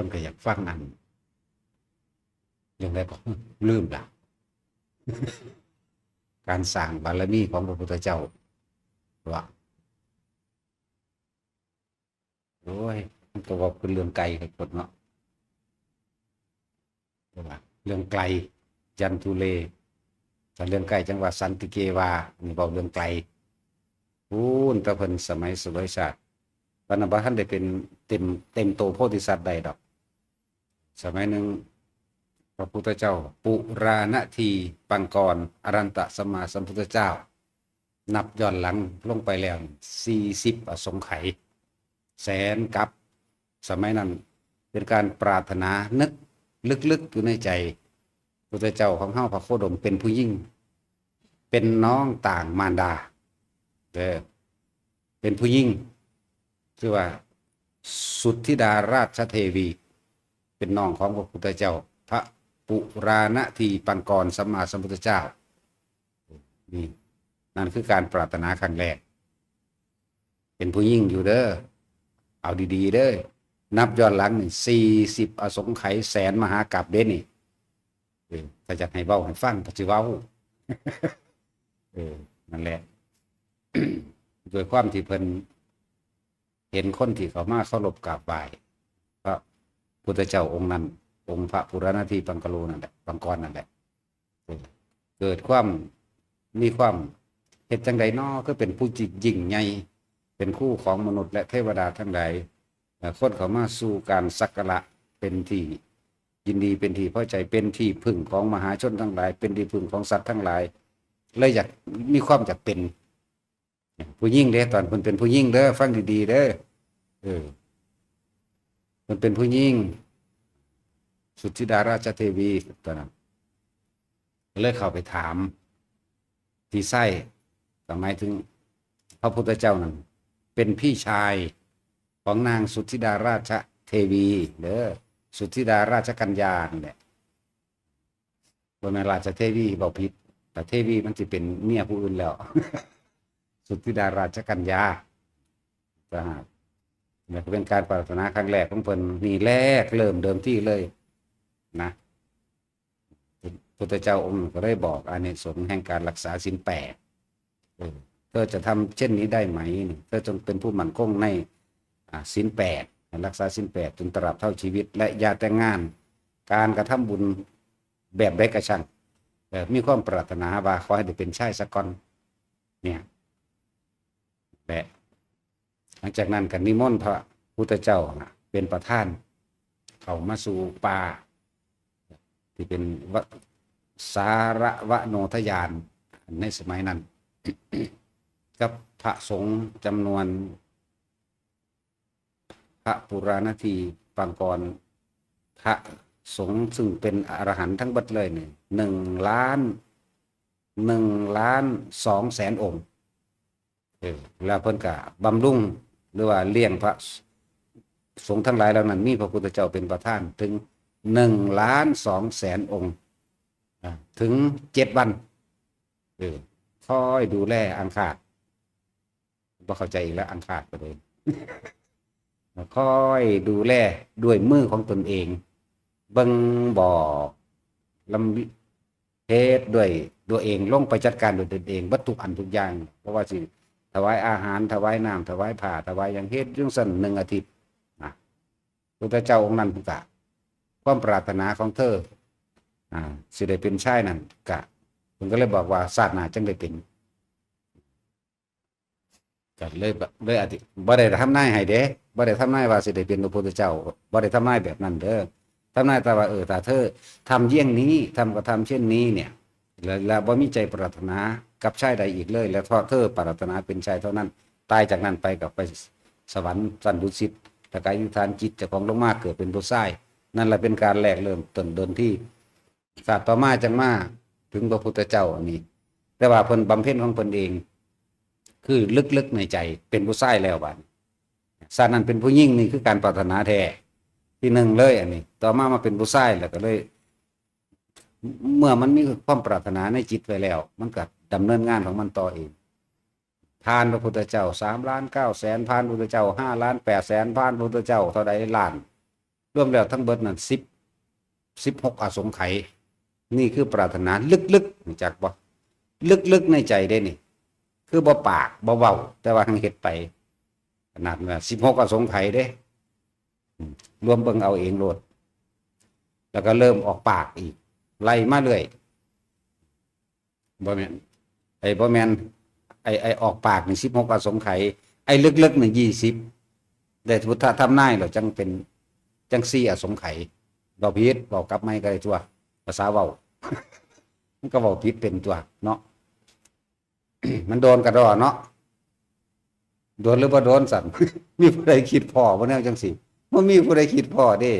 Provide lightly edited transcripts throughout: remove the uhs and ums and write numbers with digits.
คนก็อยากฟังอันอย่างไรก็ลืมละการสร้างบารมีของพระพุทธเจ้าว่าโอ้ยมันก็ว่าเป็นเรื่องไกลให้คนเนาะว่าเรื่องไกลจันทุเลแต่เรื่องไกลจังหวัดสันติเกวานี่บอกเรื่องไกลพูนตะเพิ่นสมัยสุริยศาสตร์ปานนั้นบ่ทันได้เป็นเต็มโตโพธิสัตว์ใดดอกสมัยหนึ่งพระพุทธเจ้าปุราณทีปังกรอรันตสัมมาสัมพุทธเจ้านับย้อนหลังลงไปแล้ว40อสงไขยแสนกับสมัยนั้นเป็นการปรารถนานึกลึกๆอยู่ในใจพุทธเจ้าของเฮาพระโคดมเป็นผู้ยิ่งเป็นน้องต่างมารดาเป็นผู้ยิ่งชื่อว่าสุทธิดาราชเทวีเป็นน้องของพระพุทธเจ้าพระปุราณทีปังกรสัมมาสัมพุทธเจ้านี่นั่นคือการปรารถนาครั้งแรกเป็นผู้ยิ่งอยู่เด้อเอาดีๆเด้อนับย้อนหลังนี่40อสงไขยแสนมหากาพย์เด้นี่ถ้าจะให้เว้าให้ฟังก็สิเว้านั่นแหละโดยความที่เพิ่นเห็นคนที่เขามาเคารพกราบไหว้พระพุทธเจ้าองค์นั้นองค์พระปุราณทีปังกโลนั่นแหละปังกรนั่นแหละเกิดความมีความเหตุจังใดน้อก็เป็นผู้ยิ่งใหญ่เป็นคู่ของมนุษย์และเทวดาทั้งหลายคนเขามาสู่การสักการะเป็นที่ยินดีเป็นที่พอใจเป็นที่พึ่งของมหาชนทั้งหลายเป็นที่พึ่งของสัตว์ทั้งหลายเลยอยากมีความอยากเป็นผู้ยิ่งเด้ตอนเพิ่นเป็นผู้ยิ่งเด้อฟังดีๆเด้อมันเป็นผู้ยิ่งสุทธิดาราชเทวีตอนนั้นเลยเข้าไปถามที่ไส้หมายถึงพระพุทธเจ้านั้นเป็นพี่ชายของนางสุทธิดาราชเทวีเด้อสุทธิดาราชกัญญาเนี่ยบ่แม่นราชเทวีเว้าผิดแต่เทวีมันสิเป็นเมียผู้อื่นแล้ว สุทธิดาราชกัญญาเนี่ยเป็นการปรารถนาครั้งแรกของเพิ่นนี่แรกเริ่มเดิมที่เลยนะพุทธเจ้าองค์ก็ได้บอกอานิสงส์แห่งการรักษาศีล8เธอจะทำเช่นนี้ได้ไหมเธอจงเป็นผู้มั่นคงในศีล8รักษาศีล8จนตราบเท่าชีวิตและอย่าแต่งงานการกระทำบุญแบบใดก็ช่างมีความปรารถนาว่าขอให้ได้เป็นชายสักคนเนี่ยและหลังจากนั้นก็นิมนต์พระพุทธเจ้าเป็นประธานเข้ามาสู่ป่าที่เป็นสารวโนทยานในสมัยนั้น กับพระสงฆ์จำนวนพระปุราณทีปังกรพระสงฆ์ซึ่งเป็นอรหันต์ทั้งบัดเลยเนี่ย1,200,000 องค์แล้วเพิ่นก็บำรุงหรือว่าเลี้ยงพระสงฆ์ทั้งหลายเหล่านั้นมีพระพุทธเจ้าเป็นประธานถึง1,200,000 องค์ถึง7 วันคอยดูแลอังคาดบ่เข้าใจอีกแล้วอังคาดก็เลยคอยดูแลด้วยมือของตนเองเบิ่งบ่อลำเฮ็ดด้วยตัวเองลงไปจัดการด้วยตนเองวัตถุอันทุกอย่างเพราะว่าสิถวายอาหารถวายน้ำถวายผ้าถวายอย่างเฮ็ดจังซั่น1 อาทิตย์นะพระเจ้าองค์นั้นพุทธะความปรารถนาของเธอสิได้เป็นชายนั่นกะเพิ่นก็เลยบอกว่าชาติหน้าจังได้เป็นก็เลยอธิบ่ได้ทำนายให้เด้บ่ได้ทำนายว่าสิได้เป็นพระพุทธเจ้าบ่ได้ทำนายแบบนั้นเด้อทำนายแต่ว่าถ้าเธอทำเยี่ยงนี้ทำกระทำเช่นนี้เนี่ยแล้วบ่มีใจปรารถนากับชายใดอีกเลยแล้วเพราะเธอปรารถนาเป็นชายเท่านั้นตายจากนั้นไปกับไปสวรรค์สันดุสิตแต่กายยุทานจิตเจ้าของลงมาเกิดเป็นผู้ชายนั่นแหละเป็นการแรกเริ่มต้นเดินที่ศาสตร์ต่อมาจังมาถึงพระพุทธเจ้าอันนี้แต่ว่าเพิ่นบำเพ็ญของเพิ่นเองคือลึกๆในใจเป็นผู้ชายแล้วบัดศาสตร์นั้นเป็นผู้หญิงนี่คือการปรารถนาแท้ที่หนึ่งเลยอันนี้ต่อมาเป็นผู้ชายแล้วก็เลยเมื่อมันมีความปรารถนาในจิตไว้แล้วมันก็ดำเนินงานของมันต่อเองผ่านพระพุทธเจ้า3,900,000ผ่านพระพุทธเจ้า5,800,000ผ่านพระพุทธเจ้าเท่าใดล้าน รวมแล้วทั้งเบิดนั้น16อสงไขยนี่คือปรารถนาลึกๆรู้จักบ่ลึกๆในใจได้นี่คือบ่ปากบ่เว้าแต่ว่าทางเฮ็ดไปขนาดว่า16อสงไขยเด้รวมเบิ่งเอาเองโลดแล้วก็เริ่มออกปากอีกไล่มาเรื่อยบ่แม่นบ่แม่นไอ้ออกปากนี่16อสงไขยไอ้ลึกๆนี่20ได้พุทธธรรมนายแล้วจังเป็นจัง4อสงไขยเว้าผิดเว้ากลับไม่ก็ได้ตัวภาษาเว้า มันก็เว้าผิดเป็นตัวเนาะ มันโดนกระดอเนาะโดนหรือบ่โดนสั่น มีผู้ใดคิดพ่อบ่แนวจังซี่บ่มีผู้ใดคิดพ่อเด้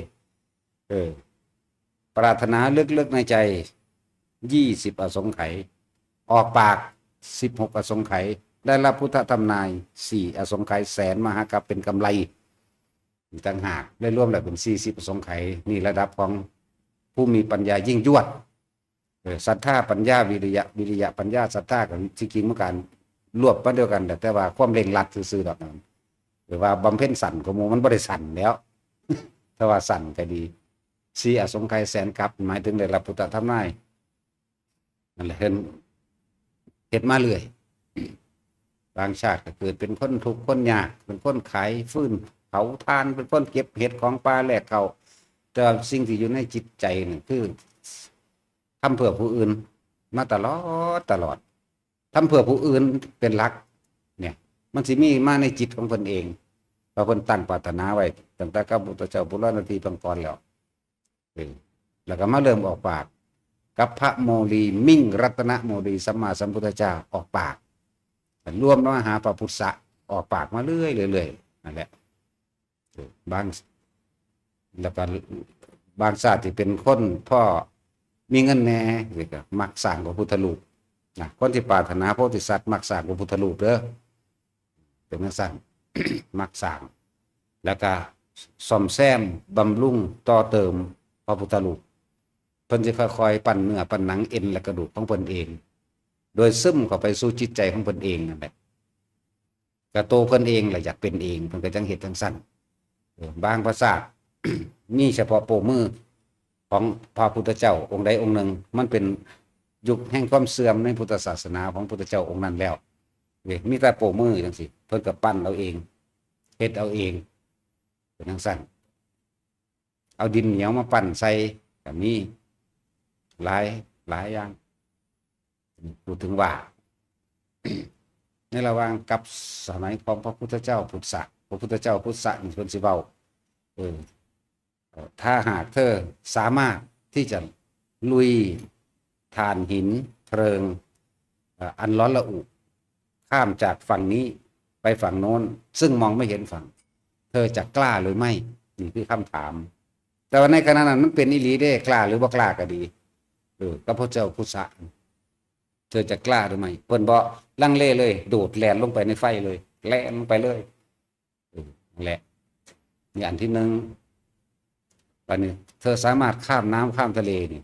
ปรารถนาลึกๆในใจ20อสงไขยออกปาก16อสงไขยได้รับพุทธธรรมนาย4อสงไขยแสนมหากัปเป็นกำไรต่างหากได้รวมแล้วเป็น40อสงไขยนี่ระดับของผู้มีปัญญายิ่งยวดศรัทธาปัญญาวิริยะปัญญาศรัทธากับที่จริงเมื่อการรวบมาเดียวกันแต่ว่าความเร่งรัดซื่อๆดอกนั้นหรือว่าบำเพ็ญสั่นของหมู่มันบ่ได้สั่นแล้ว แต่ว่าสั่นก็ดี4อสงไขยแสนกัปหมายถึงได้รับพุทธธรรมนายนั่นแหละเฮ็ดมาเรื่อยบางชาติก็เกิดเป็นคนทุกข์คนยากเป็นคนขายฟืนเผาทานเป็นคนเก็บเห็ดของป่าแลกเขาแต่สิ่งที่อยู่ในจิตใจนี่คือทำเพื่อผู้อื่นมาตลอดทำเพื่อผู้อื่นเป็นหลักเนี่ยมันสิมีมาในจิตของเพิ่นเองเพราะเพิ่นตั้งปรารถนาไว้ตั้งแต่กับพุทธเจ้าปุรณทีปังกรแล้วแล้วก็มาเริ่มออกปากกับพระโมลีมิ่งรัตนโมลีสัมมาสัมพุทธเจ้าออกปากรวมมาหาพระพุทธะออกปากมาเรื่อยนั่นแหละบางแล้วก็บางชาติที่เป็นคนพ่อมีเงินแน่ก็มักสร้างพระพุทธรูปนะคนที่ปรารถนาโพธิสัตว์มักสร้างพระพุทธรูปเด้อเป็นนักสร้าง มักสร้างแล้วก็ซ่อมแซมบำรุงต่อเติมพระพุทธรูปเพิ่นจะค่อยๆปั้นเนื้อปั้นหนังเอ็นและกระดูกของเพิ่นเองโดยซึมเข้าไปสู่จิตใจของเพิ่นเองนั่นแหละกระโตเพิ่นเองแหละอยากเป็นเองเพิ่นก็จังเฮ็ดจังซั่นบางภาษา มีเฉพาะโปมือของพระพุทธเจ้าองค์ใดองค์หนึ่งมันเป็นยุคแห่งความเสื่อมในพุทธศาสนาของพุทธเจ้าองค์นั้นแล้วมีแต่โปมือจังซี่เพิ่นก็ปั้นเอาเองเฮ็ดเอาเองเป็นจังซั่นเอาดินเหนียวมาปั้นใส่ก็มีหลายอย่างพูดถึงว่า ในระหว่างกับสมัยของพระพุทธเจ้าพุทธะพระพุทธเจ้าพุทธะนี่เพิ่นสิเว้าถ้าหากเธอสามารถที่จะลุยถ่านหินเพลิงอันร้อนระอุข้ามจากฝั่งนี้ไปฝั่งโน้นซึ่งมองไม่เห็นฝั่งเธอจะกล้าหรือไม่นี่คือคำถามแต่ว่าในขณะนั้นมันเป็นอีหลีได้กล้าหรือบ่กล้าก็ดีก็พระเจ้าพุทธะเธอจะกล้าหรือไม่เพิ่นบ่ลังเลเลยโดดแล่นลงไปในไฟเลยแล่นลงไปเลยนั่นแหละนี่อันที่หนึ่งตอนนี้เธอสามารถข้ามน้ำข้ามทะเลนี่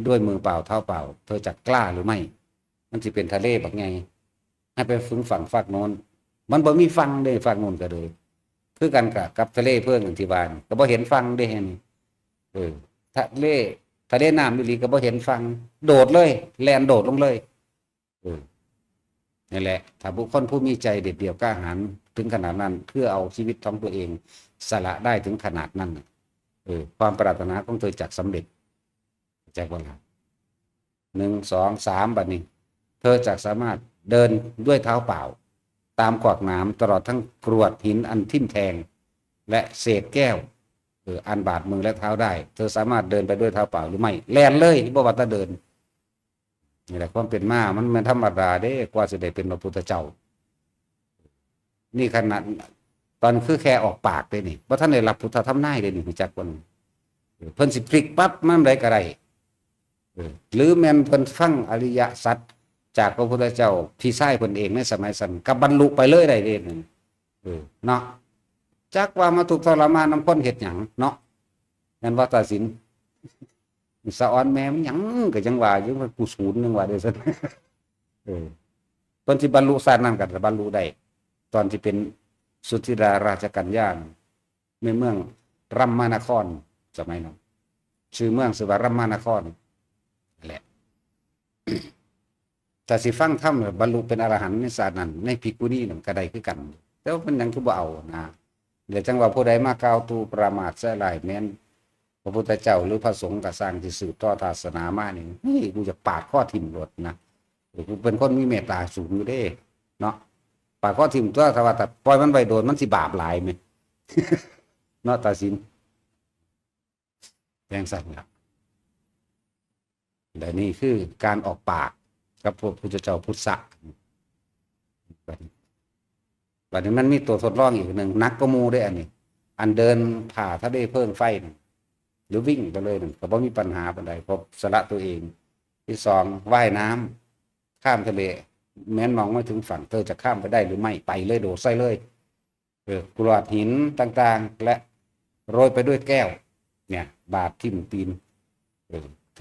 ด้วยมือเปล่าเท้าเปล่าเธอจะกล้าหรือไม่มันจะเป็นทะเลแบบไงให้ไปฝึงฝั่งฝากโน้นมันบ่มีฟังเลยฝั่งโน้นก็เลยคือกันกับทะเลเพื่อนที่บ้านก็บ่เห็นฟังได้นี่ทะเลน้ำอีหลีก็บ่เห็นฟังโดดเลยแล่นโดดลงเลยนี่แหละถ้าบุคคลผู้มีใจเด็ดเดี่ยวกล้าหาญถึงขนาดนั้นเพื่อเอาชีวิตของตัวเองสละได้ถึงขนาดนั้นความปรารถนาของเธอจักสำเร็จจากวันละ1 2 3บัดนี้เธอจักสามารถเดินด้วยเท้าเปล่าตามขวากหนามตลอดทั้งกรวดหินอันทิ่มแทงและเศษแก้วอันบาดมือและเท้าได้เธอสามารถเดินไปด้วยเท้าเปล่าหรือไม่แล่นเลยบ่ว่าจะเดินนี่แหละความเป็นมามันธรรมดาเด้กว่าจะได้เป็นพระพุทธเจ้านี่ขนาดตอนคือแค่ออกปากได้นี่บ่ทันได้รับพุทธธรรมนายเลยนี่รู้จักบ่เพิ่นสิพลิกปั๊บมันได้ก็ได้หรือแม่นเพิ่นฟังอริยสัจจากพระพุทธเจ้าที่ใช้เพิ่นเองในสมัยนั้นก็บรรลุไปเลยได้เด้เนาะจักว่ามาถูกทรมานนำคนเฮ็ดหยังเนาะงั้นว่าตัดสินสะออนแม่มันหยังก็จังว่าอยู่ว่ากูศูนย์จังว่าได้ซั่นเพิ่นสิบรรลุศาสตร์นั้นก็บรรลุได้ตอนที่เป็นสุทธิดาราชกัญญาในเมือง รัมมานครสมัยนั้นชื่อเมืองชื่อว่ารัมมานครแหละแต่สิฟังธรรมบรรลุเป็นอรหันต์ในศาสตร์นั้นในภิกขุนีนั่นก็ได้คือกันแต่ว่ามันยังคือบ่เอานะเดี๋ยวจังว่าผู้ใดมากล่าวตูประมาทใส่ร้ายแม้นพระพุทธเจ้าหรือพระสงฆ์ก็สร้างที่สืบทอดศาสนามานี่เฮ้ยกูจะปาดข้อทิ่มรถนะกูเป็นคนมีเมตตาสูงอยู่เด้เนาะปาดข้อทิ่มตัวถ้าว่าแต่ปล่อยมันไปโดนมันสิบาปหลายไหม เนาะตาสินแจ้งสั่นครับแต่นี่คือการออกปากกับพระพุทธเจ้าพุทธะบัดนี้มันมีตัวทดลองอีกหนึ่งนักก็มูได้อันนี้อันเดินผ่าถ้าได้เพิ่งไฟนึงหรือวิ่งไปเลยนึงก็บ่มีปัญหาปานใดเพราะสละตัวเองที่สองว่ายน้ำข้ามทะเลแม้นมองไม่ถึงฝั่งเธอจะข้ามไปได้หรือไม่ไปเลยโดดใส่เลยกรวดหินต่างๆและโรยไปด้วยแก้วเนี่ยบาดทิ่มตีน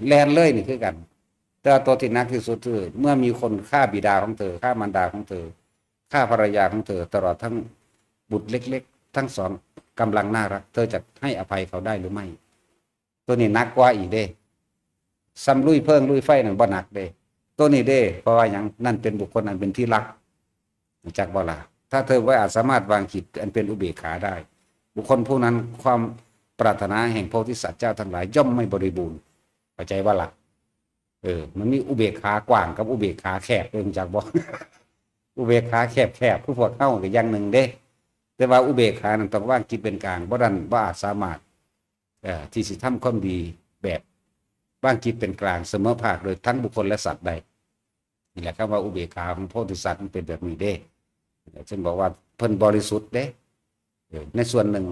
แลนเลยนี่คือกันแต่ตัวที่นักที่สุดคือเมื่อมีคนฆ่าบิดาของเธอฆ่ามารดาของเธอฆ่าภรรยาของเธอตลอดทั้งบุตรเล็กๆทั้งสองกำลังน่ารักเธอจะให้อภัยเขาได้หรือไม่ตัวนี้นักกว่าอีกเด้ซ้ำลุยเพิ่งลุยไฟนั่นบ่หนักเด้ตัวนี้เด้เพราะว่าอย่างนั่นเป็นบุคคลอันเป็นที่รักจากบ่ล่ะถ้าเธอไว้อาจสามารถวางจิตอันเป็นอุเบกขาได้บุคคลผู้นั้นความปรารถนาแห่งโพธิสัตว์เจ้าทั้งหลายย่อมไม่บริบูรณ์เข้าใจว่าล่ะมันมีอุเบกขากว้างกับอุเบกขาแคบเรื่องจากบ่ อุเบกขาแคบผู้พวกเข้าก็อย่างหนึ่งเด้แต่ว่าอุเบกขานั้นต้องว่างจิตเป็นกลางบ่ดันบ่อาจสามารถที่สิทำความดีแบบว่างจิตเป็นกลางเสมอภาคโดยทั้งบุคคลและสัตว์ใดนี่แหละคำว่าอุเบกขาของโพธิสัตว์มันเป็นแบบนี้เด้ฉันบอกว่าเพิ่นบริสุทธิ์เด้ในส่วนหนึ่ง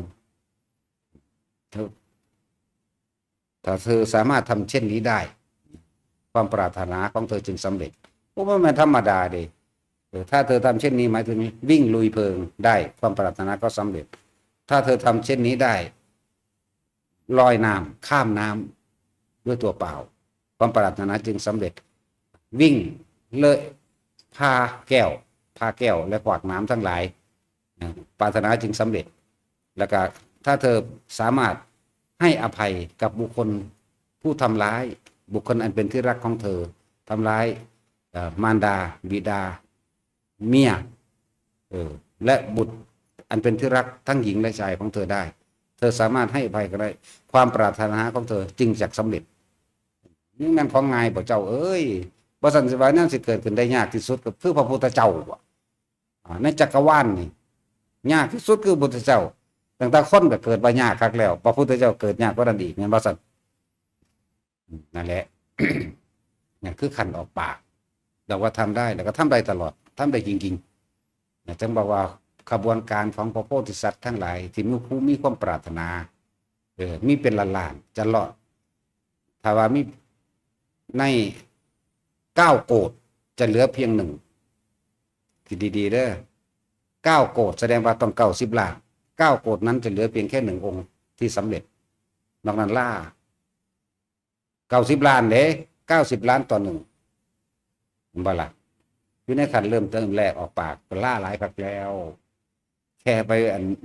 ถ้าเธอสามารถทำเช่นนี้ได้ความปรารถนาของเธอจึงสำเร็จเพราะว่ามันธรรมดาเด้ถ้าเธอทำเช่นนี้หมายถึงวิ่งลุยเพลิงได้ความปรารถนาก็สำเร็จถ้าเธอทำเช่นนี้ได้ลอยน้ำข้ามน้ำด้วยตัวเปล่าความปรารถนาจึงสำเร็จวิ่งเลยพาแก้วและขวากน้ำทั้งหลายปรารถนาจึงสำเร็จแล้วก็ถ้าเธอสามารถให้อภัยกับบุคคลผู้ทำร้ายบุคคลอันเป็นที่รักของเธอทำร้ายมารดาบิดาเมียและบุตรอันเป็นที่รักทั้งหญิงและชายของเธอได้เธอสามารถให้อภัยก็ได้ความปรารถนาของเธอจึงจะสำเร็จนี่มันของง่ายบ่เจ้าเอ้ยบ่สันสิว่านั่นสิเกิดขึ้นได้ยากที่สุดก็คือพระพุทธเจ้าในจักรวาลนี่ยากที่สุดคือพระพุทธเจ้าตั้งแต่คนก็เกิดมายากคักแล้วพระพุทธเจ้าเกิดยากกว่านั้นอีกแม่นบ่ซั่นนั่นแหละ นี่คือขันออกปากเราว่าทำได้แล้วก็ทำได้ตลอดทำได้จริงๆจึงบอกว่าขบวนการของพระโพธิสัตว์ทั้งหลายที่มีผู้มีความปรารถนามีเป็นล้านๆจะรอดถ้าว่ามีใน9 โกฏจะเหลือเพียง1คิดดีๆเด้อ9 โกฏแสดงว่าต้อง90 ล้าน9 โกฏนั้นจะเหลือเพียงแค่1 องค์ที่สำเร็จนอกนั้นล่า90 ล้านเด้90 ล้านต่อ1บ่ล่ะอยู่ในขั้นเริ่มแรกออกปากก็ล่าหลายครั้งแล้วแค่ไป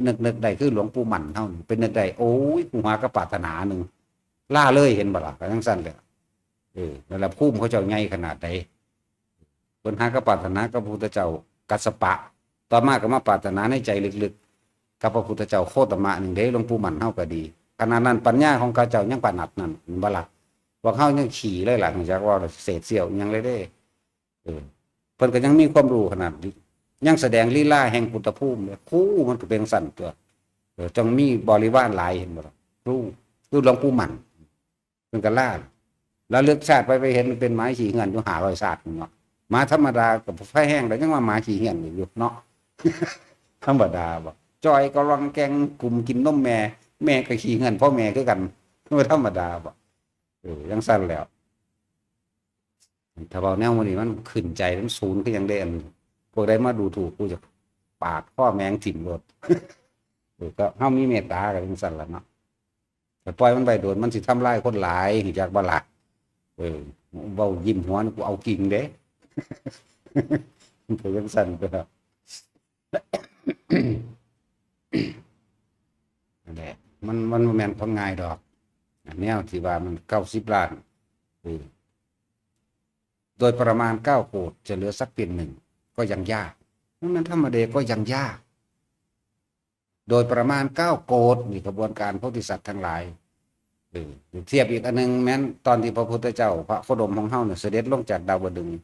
นึกได้คือหลวงปู่หมั่นเท่านั้นเป็นนึกได้โอ้ยกูหากระปรารถนาหนึ่งล่าเลยเห็นบ่ล่ะก็ทั้งสั้นเลยแล้วละภูมิเขาเจ้าใหญ่ขนาดใดเพิ่นหากระปรารถนากับพระพุทธเจ้ากัสสปะต่อมาก็มาปรารถนาในใจลึกๆกับพระพุทธเจ้าโคตมะหนึ่งเด้หลวงปู่หมั่นเฮาก็ดีขณะนั้นปัญญาของเขาเจ้ายังปานนัดนั่นบ่ล่ะว่าเฮายังขี่เลยล่ะจากว่าเศษเสี้ยวยังเลยเด้เพิ่นก็ยังมีความรู้ขนาดนี้ยังแสดงลีลาแห่งพุทธภูมิคู่มันก็เป็นสั่นตัวจงมีบริวารหลายเห็นบ่ล่ะรู้หลวงปู่หมั่นเพิ่นก็ล่าแล้วเลือกชาติไปเห็นมันเป็นไม้ขี่เงินอยู่500ชาติเนาะหมาธรรมดากับไฟแห้งแล้วยังว่าหมาขี่เงินอยู่เนาะ ธรรมดาบ่จอยก็รังแกงกลุ่มกินนมแม่ก็ขี่เงินพ่อแม่คือกันบ่ธรรมดาบ่ยังสั่นแล้วถ้าเว้าแนวมื้อนี้มันขึ้นใจมันสูงคือยังได้อันพวกใดมาดูถูกกูจะปาดข้อแมงถิ่มรถ ก็เฮามีเมตตาก็จังซั่นล่ะเนาะแต่ปล่อยมันไปโดนมันสิทำลายคนหลายจากบ่ล่ะเว้ายิ้มหัวกูเอากิ่งเด้ ก็จังซั่นก็นั่นแหละ มันบ่แม่นของง่ายดอกแนวที่ว่ามัน90 ล้านโดยประมาณ9 โกฏจะเหลือสักเป็นหนึ่งก็ยังยากนั้นธรรมดาก็ยังยากโดยประมาณ9 โกฏนี่กระบวนการโพธิสัตว์ทั้งหลายเทียบอีกอันนึงแม้นตอนที่พระพุทธเจ้าพระโคดมของเฮาเนี่ยเสด็จลงจากดาวดึงส์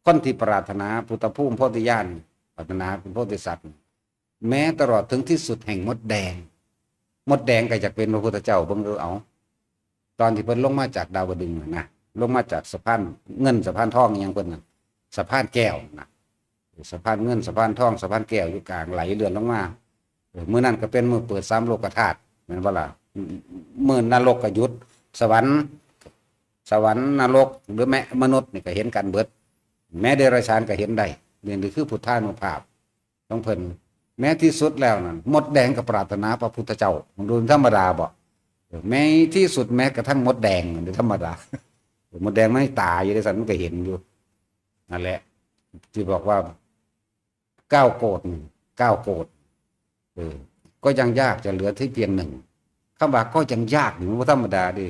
คนที่ปรารถนาพุทธภูมิโพธิญาณปรารถนาเป็นโพธิสัตว์แม้ตลอดถึงที่สุดแห่งมดแดงก็จะเป็นพระพุทธเจ้าเบิ่งเอาตอนที่เพิ่นลงมาจากดาวดึงส์นะลงมาจากสะพานเงินสะพานทองอย่างเพิ่นน่ะสะพานแก้วนะสะพานเงินสะพานทองสะพานแก้วอยู่กลางไหลเลื่อนลงมามื้อนั้นก็เป็นมื้อเปิด3 โลกธาตุแม่นบ่ล่ะมื้อนรกก็หยุดสวรรค์นรกหรือแม้มนุษย์นี่ก็เห็นกันเบิดแม้เดรัจฉานก็เห็นได้นี่คือพุทธานุภาพของเพิ่นแม้ที่สุดแล้วนั่นมดแดงก็ปรารถนาพระพุทธเจ้ามันดูธรรมดาบ่แม้ที่สุดแม้กระทั่งมดแดงนี่ธรรมดามดแดงไม่ตายอยู่ในสันมันก็เห็นอยู่นั่นแหละที่บอกว่า9 โกฏก็ยังยากจะเหลือที่เพียงหนึ่งคำว่าก็ยังยากอยู่ว่าธรรมดาดิ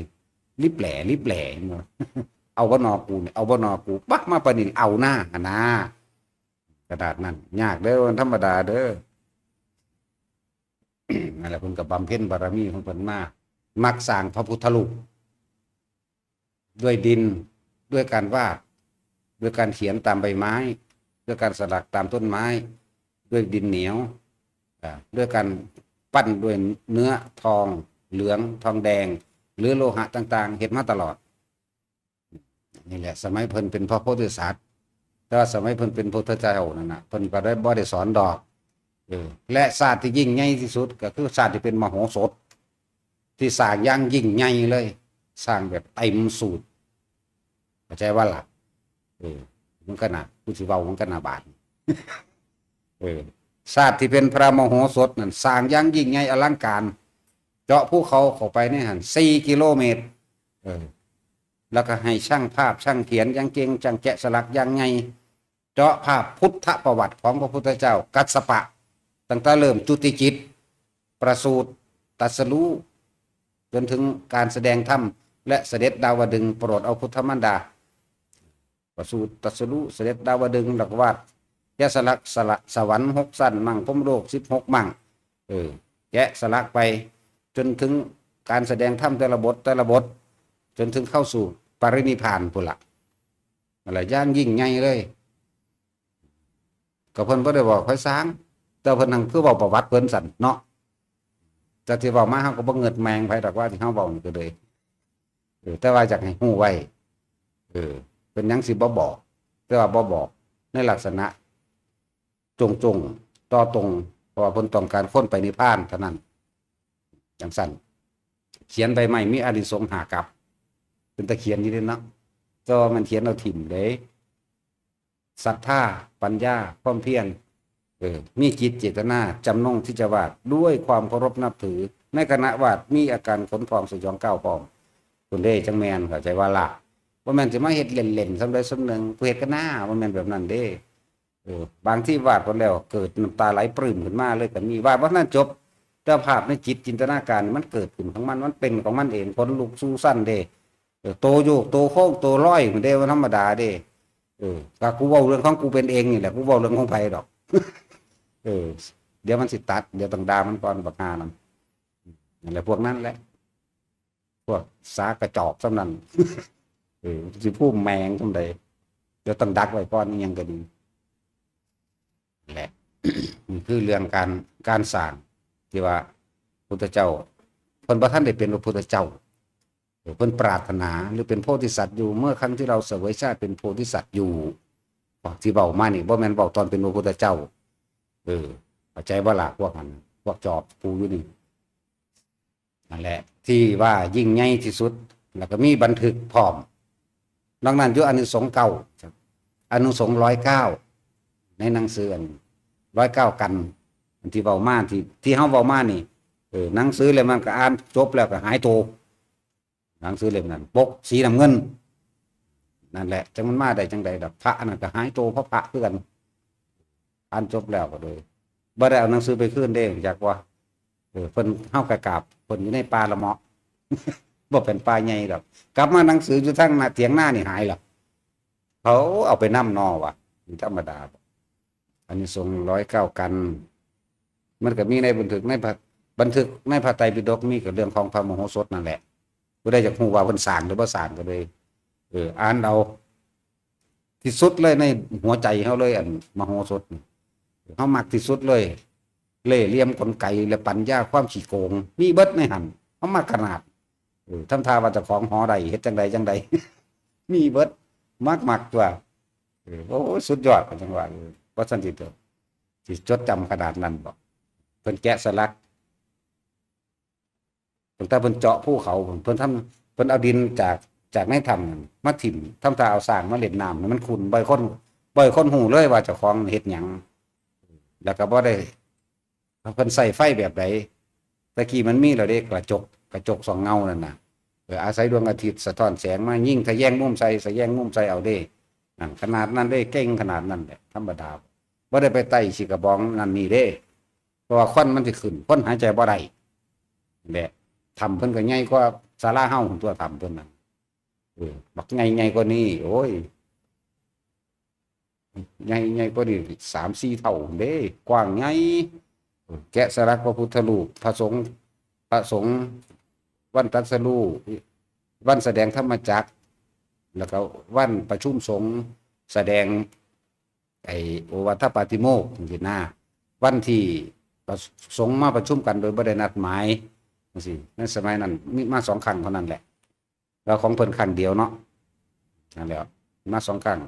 ลิบแหล่เอาบ่นอกูเนี่ยเอาบ่นอกูปักมาปะนี่เอาหน้ากระดาษนั้นยากเด้อธรรมดาเด้อ นั่นแหละเพิ่นก็บำเพ็ญบารมีของเพิ่นมามักสร้างพระพุทธรูปด้วยดินด้วยการวาดด้วยการเขียนตามใบไม้ด้วยการสลักตามต้นไม้ด้วยดินเหนียวด้วยการปั้นด้วยเนื้อทองเหลืองทองแดงหรือโลหะต่างๆเห็นมาตลอดนี่แหละสมัยเพิ่นเป็นพระโพธิสัตว์แต่ว่าสมัยเพิ่นเป็นพุทธเจ้านั่นน่ะเพิ่นก็ได้บ่ได้สอนดอกและศาสตร์ที่ยิ่งใหญ่ที่สุดก็คือศาสตร์ที่เป็นมโหสถที่สร้างอย่างยิ่งใหญ่เลยสร้างแบบเต็มสูตรเข้าใจว่าล่ะมันก็น่ะผู้สิเว้ามันก็น่าบาดศาสตร์ที่เป็นพระมโหสถนั่นสร้างอย่างยิ่งใหญ่อลังการเจาะภูเขาเข้าไปในหั่น4 กิโลเมตรแล้วก็ให้ช่างภาพช่างเขียนอย่างเก่งช่างแกะสลักอย่างไงเจาะภาพพุทธประวัติของพระพุทธเจ้ากัสสปะตั้งแต่เริ่มจุติจิตประสูติตรัสรู้จนถึงการแสดงธรรมและเสด็จดาวดึงส์โปรดเอาพุทธมารดาประสูติตรัสรู้เสด็จดาวดึงส์หลักวาดแกะสลักสวรรค์6 สั้นมั่งพรหมโลก16 มั่งแกะสลักไปจนถึงการแสดงธรรมแต่ละบทจนถึงเข้าสู่ปรินิพพานพุ่นละอะไรย่างยิ่งใหญ่เลยก็เพิ่นบ่ได้บอกค่อยสร้างแต่เพิ่นนั่นคือเว้าประวัติเพิ่นสั่นเนาะแต่ที่เว้ามาเฮาก็บ่เงิดแมงไผดอกว่าที่เฮาเว้านี่ก็เลยแต่ว่าอยากให้ฮู้ไว้เป็นหยังสิบ่บอกแต่ว่าบ่บอกในลักษณะจงต่อตรงเพราะว่าเพิ่นต้องการคนไปนิพพานเท่านั้นจังซั่นเขียนใบไม้มีอานิสงส์5 กับเป็นตะเขียนนี่เด้เนาะก็มันเขียนเอาถิ่มเลยศรัทธาปัญญาความเพียรมีจิตเจตนาจำนงที่จะวาดด้วยความเคารพนับถือในขณะวาดมีอาการขนพองสยองก้าวพองคุณเด้จังแมนเข้าใจว่าละว่าแมนจะมาเฮ็ดเล่นๆสำใดสำหนึ่งเฮ็ดกันหน้าว่าแมนแบบนั้นเด้บางที่วาดพอแล้วเกิดน้ำตาไหลปริ่มขึ้นมาเลยก็มีวาดว่านั้นจบแต่ภาพในจิตจินตนาการมันเกิดขึ้นของมันเป็นของมันเองคนลุกสู้สั้นเด้โตโยกโตโค้งโตร้อยเหมือนเด้ว่าธรรมดาเด้ก็กูเว้าเรื่องของกูเป็นเองนี่แหละกูเว้าเรื่องของไผดอกเดี๋ยวมันสิตัดเดี๋ยวต้องด่ามันก่อนบักหานั่นนั่นแหละพวกนั้นแหละพวกสากระจอกสำนั้นสิพูดแมงสำใดเดี๋ยวต้องดักไว้ก่อนนี่ยังก็ดีแหละ มันคือเรื่องการสร้างที่ว่าพุทธเจ้าเพิ่นบ่ทันได้เป็นพระพุทธเจ้าเพิ่นปรารถนาหรือเป็นโพธิสัตว์อยู่เมื่อครั้งที่เราเสวยชาติเป็นโพธิสัตว์อยู่ที่เว้ามานี่บ่แม่นเว้าตอนเป็นพระพุทธเจ้าเข้าใจว่าล่ะพวกนั้นพวกจอบปูอยู่นี่นั่นแหละที่ว่ายิ่งใหญ่ที่สุดแล้วก็มีบันทึกพร้อมนอกนั้นอยู่อานิสงส์เก่าอานิสงส์109ในหนังสืออัน109กันที่เว้ามาที่เฮาเว้ามานี่หนังสือเล่มนั้นก็อ่านจบแล้วก็หายโตหนังสือเล่มนั้นปกสีน้ำเงินนั่นแหละจังมันมาได้จังใดดอกพระนั่นก็หายโตเพราะพระคือกันอ่านจบแล้วก็เลยบ่ได้เอาหนังสือไปคืนเด้อยากว่า เพิ่นเฮากะกราบเพิ่นอยู่ในป่าละเมาะ บ่เป็นป่าใหญ่ดอกกลับมาหนังสืออยู่ทางหน้าเถียงหน้านี่หายหรอกเขาเอาไปนำนอว่ะธรรมดาอันนี้ทรง109กันมันก็มีในบันทึกในพระไตรปิฎกมีกับเรื่องของพระมโหสถนั่นแหละผู้ใดอยากรู้ว่าเพิ่นสร้างหรือบ่สร้างก็เลยอ่านเอาที่สุดเลยในหัวใจเฮาเลยอันมโหสถเฮามักที่สุดเลยเล่ห์เหลี่ยมกลไกและปัญญาความขี้โกงมีเบิดในหันเฮามักขนาดทำท่าว่าเจ้าของหอใดเฮ็ดจังใดจังใด มีเบิดมักตัวโอ้สุดยอดจังว่าบ่ซั่นสิตัวสิจดจำขนาดนั้นบ่เพิ่นแกะสลักตั้งแต่เพิ่นเจาะภูเขาเพิ่นเอาดินจากในถ้ำมาถิ่มทำท่าเอาสร้างมาเล่นน้ำมันขุ่นบ่อยคนหูเลยว่าเจ้าของเฮ็ดหยังแล้วก็บ่ได้เพิ่นใส่ไฟแบบใดตะกี้มันมีแล้วเด้กระจกส่องเงานั่นน่ะอาศัยดวงอาทิตย์สะท้อนแสงมายิ่งทะแยงมุมใส่เอาเด้นั่นขนาดนั้นได้เก่งขนาดนั้นแหละธรรมดาบ่ได้ไปไต่สิกระบองนั่นนี่เด้เพราะว่าควันมันสิขึ้นคนหายใจบ่ได้แหละทำเพิ่นก็ใหญ่กว่าศาลาเฮาตัวทำเพิ่นน่ะบักใหญ่กว่านี้โอ้ยใหญ่กว่านี้3-4 เท่าเด้กว้างใหญ่แกะสลักพระพุทธรูปพระสงฆ์วันตรัสรู้วันแสดงธรรมจักรแล้วก็วันประชุมสงฆ์แสดงโอวาทปาติโมกข์จังหน้าวันที่สงฆ์มาประชุมกันโดยบ่ได้นัดหมายจังซี่ในสมัยนั้นมีมา2 ครั้งเท่านั้นแหละแล้วของเพิ่นครั้งเดียวเนาะนั่นแหละมา2 ครั้ง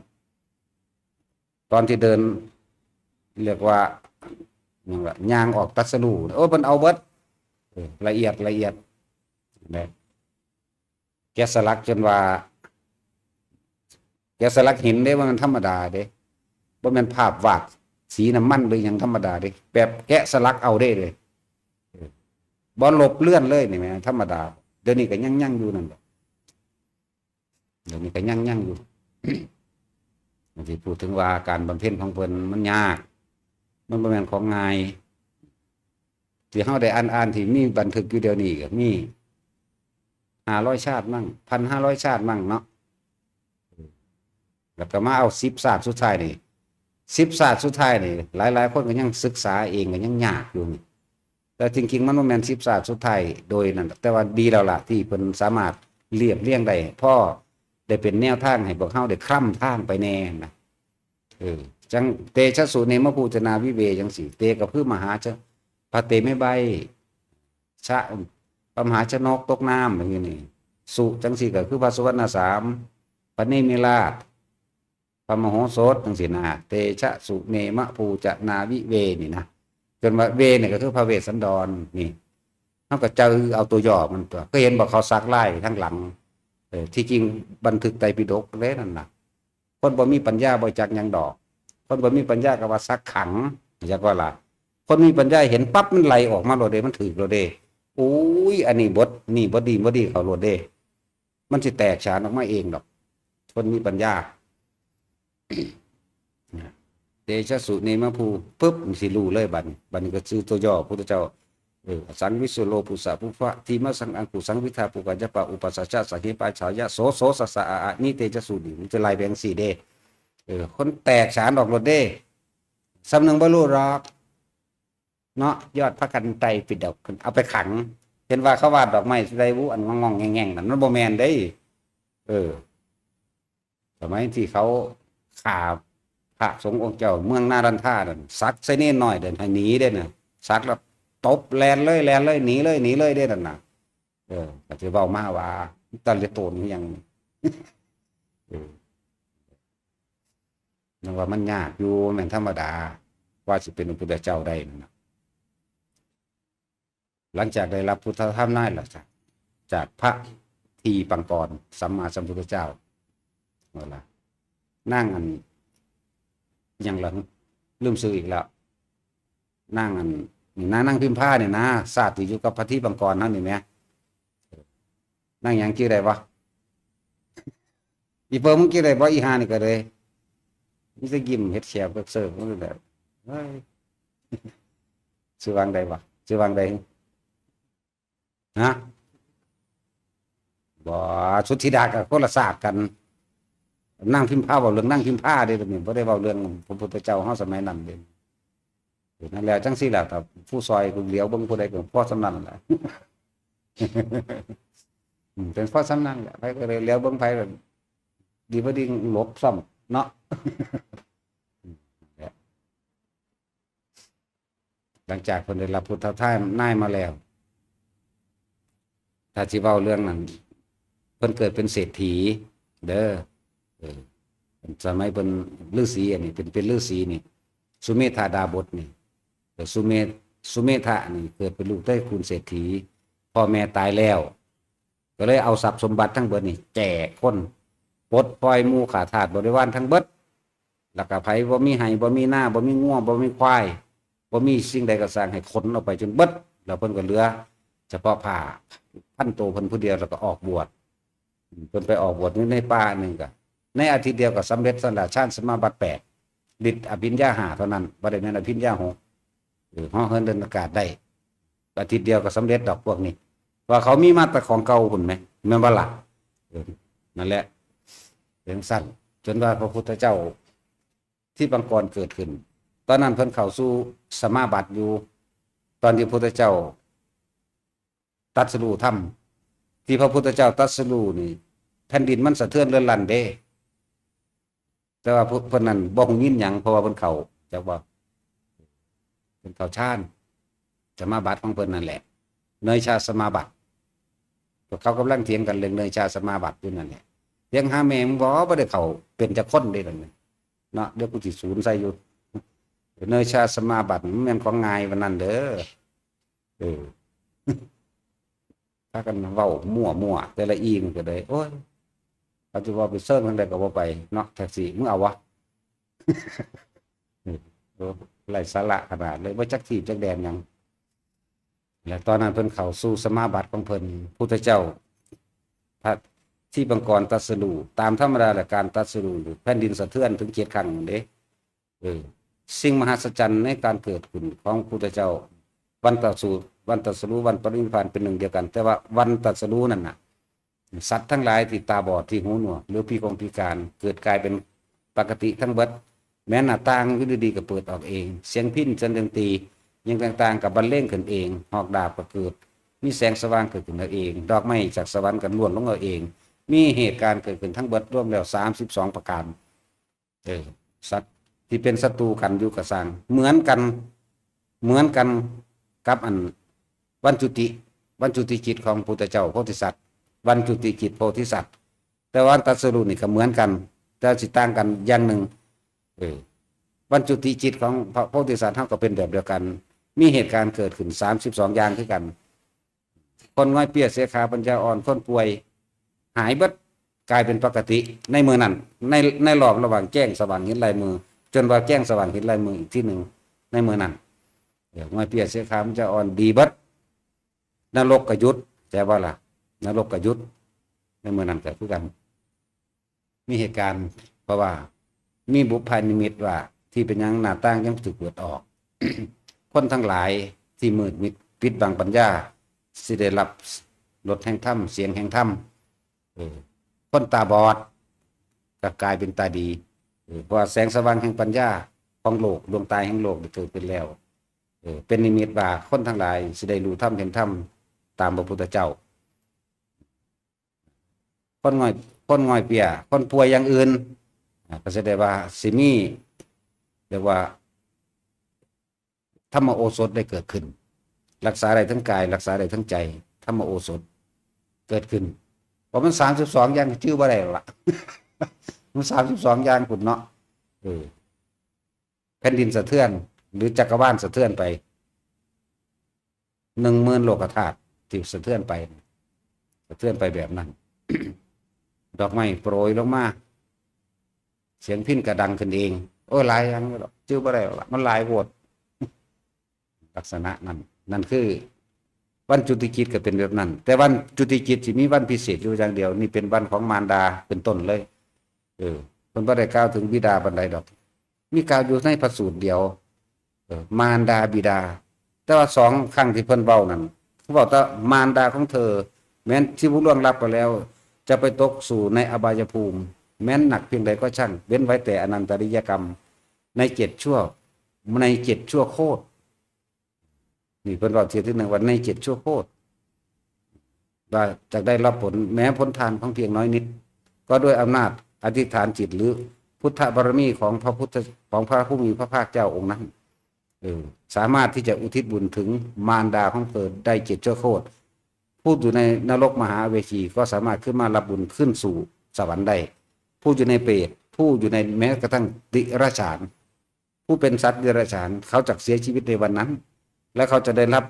ตอนที่เดินเรียกว่าอย่างว่าย่างออกตรัสรู้โอ้เพิ่นเอาเบิดละเอียดนะแกะสลักจนว่าแกะสลักหินเด้ว่ามันธรรมดาเด้บ่แม่นภาพวาดสีน้ำมันหรือหยังธรรมดาเด้แบบแกะสลักเอาได้เลยบ่ลบเลือนเลยนี่แม่ธรรมดาเดี๋ยวนี้ก็ยังอยู่นั่นแหละเดี๋ยวนี้ก็ยังอยู่ บางทีพูดถึงว่าการบำเพ็ญของเพิ่นมันยากมันบ่แม่นของง่ายที่เฮาได้อ่านที่มีบันทึกอยู่เดี๋ยวนี้ก็มี500 ชาติมั่ง 1,500 ชาติมั่งเนาะแล้วก็มาเอา10 ศาสตร์สุดท้ายนี่10 ศาสตร์สุดท้ายนี่หลายคนก็ยังศึกษาเองก็ยังยากอยู่นี่แต่จริงๆมันบ่แม่น10 ศาสตร์สุดท้ายโดยนั่นแต่ว่าดีแล้วล่ะที่เพิ่นสามารถเรียบเรียงได้พอได้เป็นแนวทางให้พวกเฮาได้คล่ำทางไปแน่นะจังเตชะสุเนมภูจนาวิเวจังสี่เตก็คือมหาชะพระเตไม่ใบชะพระมหาชนกตกน้ำอย่างนี้สุจังสี่ก็คือพระสุวรรณสามพระเนมิราชพระมโหสถจังสี่นะเตชะสุเนมภูจนาวิเวนี่นะจนว่าเวเนี่ยก็คือพระเวสสันดรนี่เขาก็เจอเอาตัวย่อมันตัวก็เห็นบอกเขาซักไล่ทั้งหลังที่จริงบันทึกไตรปิฎกเลยนั่นนะคนบ่มีปัญญาบ่จักยังดอกคนบ่มีปัญญาก็ว่าซักขังจักว่าล่ะคนมีปัญญาเห็นปั๊บมันไหลออกมาโลดเด้มันถือโลดเด้โอ้ยอันนี้บทนี่บ่ดีเขาโลดเด้มันสิแตกฉานออกมาเองดอกคนมีปัญญา เตชะสุเนมภูปึ๊บมันสิรู้เลยบัดนี้ก็ชื่อตัวย่อพุทธเจ้าสังวิสุโลปุสสะปุพะทีมะสังอังกุสังวิทาปุกัจจปะอุปัสสะชะสังหิปาฉายะโสสัสสะอะนี่เตชะสุนี่มันจะไล่แบ่ง4เด้คนแตกฉานออกโลดเด้สำนึงบ่รู้หรอกเนาะยอดพระกันไตรปิฎกเอาไปขังเห็นว่าเขาวาดดอกไม้ไดวุอันงองๆแง่งๆนั่นมันบ่แม่นเด้สมัยที่เขาฆ่าพระสงฆ์องค์เจ้าเมืองนารันทานั่นซักใส่เน้นน้อยเดินให้หนีเด้น่ะซักแล้วตบแลนเลยหนีเลยเด้นั่นน่ะก็สิเว้ามาว่าตะลิโตนคือหยังนั่นว่ามันยากอยู่แม่นธรรมดาว่าสิเป็นพระพุทธเจ้าได้นั่นน่ะหลังจากได้รับพุทธธรรมนั่นล่ะจากพระทีปังกรสัมมาสัมพุทธเจ้าว่าล่ะนั่งอันยังหลังลืมซื้ออีกแล้วนั่งอันนี่นั่งพิมพ์ผ้าเนี่ยนะศาสตร์ที่อยู่กับพระที่บังกรนั่นนี่ไหมนั่งยังกี่ไรวะอีเปิร์มึงกี่ไรวะอีฮานี่ก็เลยนี่จะยิ้มเฮ็ดแฉบเสิร์ฟมันแบบซื้อวางใดวะซื้อวางใด นะบ่สุทธิดากับคนละศาสตร์กันนั่งพิมพ์ผ้าเว้าเรื่องนั่งพิมพ์ผ้าเด้ตัวนี้บ่ได้เว้าเรื่องพระพุทธเจ้าเฮาสมัยนั้นเด้นั่นแหละจังซี่ล่ะถ้าผู้ซอยเหลียวเบิ่งผู้ใดก็พอสำนั้นแหละเป็นพอสำนั้นแหละไปก็เลยเหลียวเบิ่งไผก็ดีบ่ดีหลบซ่อมเนาะหลังจากเพิ่นได้รับพุทธทาสนายมาแล้วถ้าสิเว้าเรื่องนั้นเพิ่นเกิดเป็นเศรษฐีเด้อสมัยเป็นฤาษีอันนี้เป็นฤาษีนี่สุเมธาดาบทนี่สุเมธะนี่เกิดเป็นลูกได้คุณเศรษฐีพ่อแม่ตายแล้วก็เลยเอาทรัพย์สมบัติทั้งเบิดนี่แจกคนปลดปล่อยหมู่ขาทาสบริวารทั้งเบิดแล้วก็ไผบ่มีไห้บ่มีหน้าบ่มีง่วงบ่มีควายบ่มีสิ่งใดก็สร้างให้ขนออกไปจนเบิดแล้วเพิ่นก็เหลือเฉพาะผ้าพันโตเพิ่นผู้เดียวแล้วก็ออกบวชเพิ่นไปออกบวชในป่าหนึ่งก็ในอาทิตย์เดียวก็สำเร็จสันละฌานสมาบัติ8ฤทธิ์อภิญญา5เท่านั้นบ่ได้แม่นอภิญญา6ฮ้อเฮินเดินอากาศได้อาทิตย์เดียวก็สำเร็จดอกพวกนี้ว่าเขามีมาแต่ของเก่าหุ่นไหมแม่นบ่ล่ะนั่นแหละเป็นสั้นจนว่าพระพุทธเจ้าที่บังกรเกิดขึ้นตอนนั้นเพิ่นเข้าสู่สมาบัติอยู่ตอนที่พระพุทธเจ้าตรัสรู้ธรรมที่พระพุทธเจ้าตรัสรู้นี่แผ่นดินมันสะเทือนเรือนลั่นเด้แต่ว่าเพิ่นนั้นบ่ฮู้ยินหยังเพราะว่าเพิ่นเข้าจักว่าเพิ่นเข้าฌานสมาบัติของเพิ่นนั่นแหละเนยชาสมาบัติพวกเขากำลังเถียงกันเรื่องเนยชาสมาบัติอยู่นั่นแหละเถียงหาแม่มึงบ่ได้เข้าเป็นจักคนเด้นั่นเนาะเดี๋ยวกูสิสูญใส่อยู่เนยชาสมาบัติมันแม่นของง่ายวันนั้นเด้อถ้ากันเว้ามั่วๆแต่ละอีมันก็ได้โอ้ยเขาจะว่าไปเซิร์ชทางใดก็บ่ไปเนาะแท็กซี่มึงเอาวะไร้สาระขนาดเลยบ่จักที่จักแดนหยังแล้วตอนนั้นเพิ่นเข้าสู่สมาบัติของเพิ่นพุทธเจ้าพระที่บังกรตรัสรู้ตามธรรมดาและการตรัสรู้แผ่นดินสะเทือนถึง7ครั้งเด้สิ่งมหัศจรรย์ในการเกิดขึ้นของพุทธเจ้าวันตรัสรู้วันปรินิพพานเป็นหนึ่งเดียวกันแต่ว่าวันตรัสรู้นั่นน่ะสัตว์ทั้งหลายที่ตาบอดที่หูหนวกหรือพิการเกิดกลายเป็นปกติทั้งเบิดแม้หน้าต่างอยู่ดีๆก็เปิดออกเองเสียงพิณเสียงดนตรียังต่างๆกับบรรเลงขึ้นเองหอกดาบก็เกิดมีแสงสว่างเกิดขึ้นเองดอกไม้จากสวรรค์ก็ล้วนลงเองมีเหตุการณ์เกิดขึ้นทั้งเบิดรวมแล้ว32ประการสัตว์ที่เป็นศัตรูกันอยู่กับสร้างเหมือนกันกับอันวันจุติจิตของพุทธเจ้าโพธิสัตว์วันจุติจิตโพธิสัตว์แต่วันตรัสรู้นี่ก็เหมือนกันแต่สิต่างกันอย่างหนึ่งวันจุติจิตของพระโพธิสัตว์เท่ากับเป็นแบบเดียวกันมีเหตุการณ์เกิดขึ้น32อย่างคือกันคนง่อยเปียกเสียขาปัญญาอ่อนคนป่วยหายเบิดกลายเป็นปกติในมือนั้นในรอบระหว่างแจ้งสว่างเห็นลายมือจนว่าแจ้งสว่างเห็นลายมืออีกที่หนึ่งในมือนั้นง่อยเปียกเสียขาปัญญาอ่อนดีเบิดนรกกยุทธแต่ว่าล่ะนรกกยุทธในมือนั้นก็คือกันมีเหตุการณ์เพราะว่ามีบุพนิมิตว่าที่เป็นยังหน้าต่างยังถูกเปิดออก คนทั้งหลายที่มืดมิดปิดบังปัญญาสิได้รับรสแห่งธรรมเสียงแห่งธรรมคนตาบอดก็กลายเป็นตาดีเพราะแสงสว่างแห่งปัญญาของโลกดวงตาแห่งโลกได้เกิดขึ้นแล้วเป็นนิมิตว่าคนทั้งหลายสิได้รู้ธรรมเห็นธรรมตามพระพุทธเจ้าคนง่อยเปียคนป่วยอย่างอื่นก็แสดงว่าสิมีเรียกว่าธรรมโอสถได้เกิดขึ้นรักษาได้ทั้งกายรักษาได้ทั้งใจธรรมโอสถเกิดขึ้นเพราะมัน32อย่างชื่อบ่ได้หรอกล่ะมัน32อย่างพุ่นเนาะแผ่นดินสะเทือนหรือจักรวาลสะเทือนไป10,000โลกธาตุที่สะเทือนไปแบบนั้น ดอกไม้โปรยลงมาเสียงพิณกระดังขึ้นเองโอ้หลายอย่างชื่อบ่ได้หรอกล่ะมันหลายโหวดลักษณะนั่นคือวันจุติจิตก็เป็นแบบนั้นแต่วันจุติจิตสิมีวันพิเศษอยู่อย่างเดียวนี่เป็นวันของมารดาเป็นต้นเลยเพิ่นบ่ได้กล่าวถึงบิดาปานใดดอกมีกล่าวอยู่ในพระสูตรเดียวมารดาบิดาแต่ว่า2ครั้งที่เพิ่นเว้านั่น เขาบอกว่ามารดาของเธอ แม้นที่ผู้ล่วงลับไปแล้ว จะไปตกสู่ในอบายภูมิ แม้นหนักเพียงใดก็ช่างเว้นไว้แต่อนันตริยกรรมใน7 ชั่วโคตรนี่เป็นบอกทีที่1ว่าใน7 ชั่วโคตรว่าจะได้รับผลแม้พ้นทานของเพียงน้อยนิดก็ด้วยอำนาจอธิษฐานจิตหรือพุทธบารมีของพระผู้มีพระภาคเจ้าองค์นั้นสามารถที่จะอุทิศบุญถึงมารดาของเธอได้7 ชั่วโคตรผู้อยู่ในนรกมหาเวทีก็สามารถขึ้นมารับบุญขึ้นสู่สวรรค์ได้ผู้อยู่ในเปรตผู้อยู่ในแม้กระทั่งติราชานผู้เป็นสัตว์เดรัจฉานเขาจะเสียชีวิตในวันนั้นและเขาจะได้รับ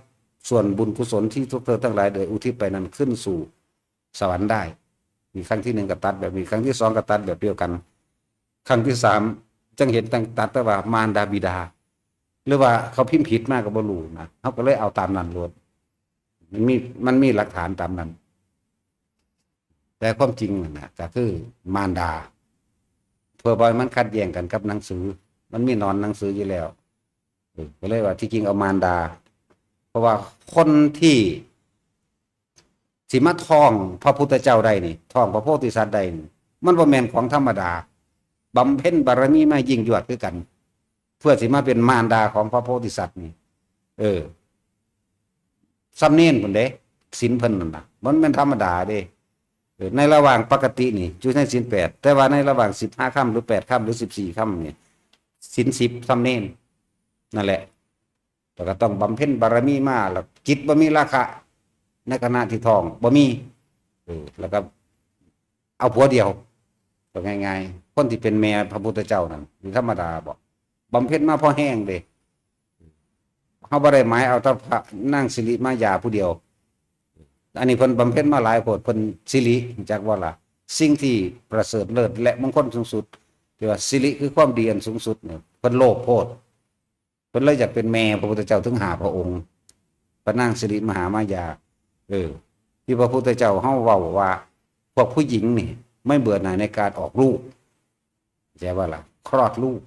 ส่วนบุญกุศลที่ทุกเธอทั้งหลายได้อุทิศไปนั้นขึ้นสู่สวรรค์ได้มีครั้งที่1ก็ตัดแบบนี้ครั้งที่2ก็ตัดแบบเดียวกันครั้งที่3จึงเห็นตั้งตัดแต่ว่ามารดาบิดาหรือว่าเขาพิมพ์ผิดมากกับบรูนะเขาก็เลยเอาตามนั้นล้วนมันมีหลักฐานตามนั้นแต่ความจริงนะก็คือมารดาเพื่อบ่อยมันขัดแย้งกันกับหนังสือมันมีนอนหนังสืออยู่แล้วก็เลยว่าที่จริงเอามารดาเพราะว่าคนที่สิมาท่องพระพุทธเจ้าได้นี่ท่องพระโพธิสัตว์ได้มันบ่แม่นของธรรมดาบำเพ็ญบารมีมายิ่งยวดคือกันเพื่อสิมาเป็นมารดาของพระโพธิสัตว์นี่ซ้ำเน้นพุ่นเด้ศีลเพิ่นนั่นน่ะมันเป็นธรรมดาเด้ในระหว่างปกตินี่อยู่ในศีล8แต่ว่าในระหว่าง15ค่ำหรือ8ค่ำหรือ14ค่ำนี่ศีล10ซ้ำเน้นนั่นแหละแต่ก็ต้องบำเพ็ญบารมีมาแล้วจิตบ่มีราคะในขณะที่ท่องบ่มีแล้วก็เอาผัวเดียวก็ง่ายๆคนที่เป็นแม่พระพุทธเจ้านั่นมีธรรมดาบ่บำเพ็ญมาพอแห้งเด้เขาบ่ได้หมายเอาแต่พระนางสิริมายาผู้เดียวอันนี้เพิ่นบำเพ็ญมาหลายโพดเพิ่นสิริจักว่าล่ะสิ่งที่ประเสริฐเลิศและมงคลสูงสุดที่ว่าสิริคือความดีอันสูงสุดเนี่ยเพิ่นโลภโพดเพิ่นเลยอยากเป็นแม่พระพุทธเจ้าถึง5 พระองค์พระนางสิริมหามายาที่พระพุทธเจ้าเฮาเว้าว่าพวกผู้หญิงนี่ไม่เบื่อหน่ายในการออกลูกใช่ว่าล่ะคลอดลูก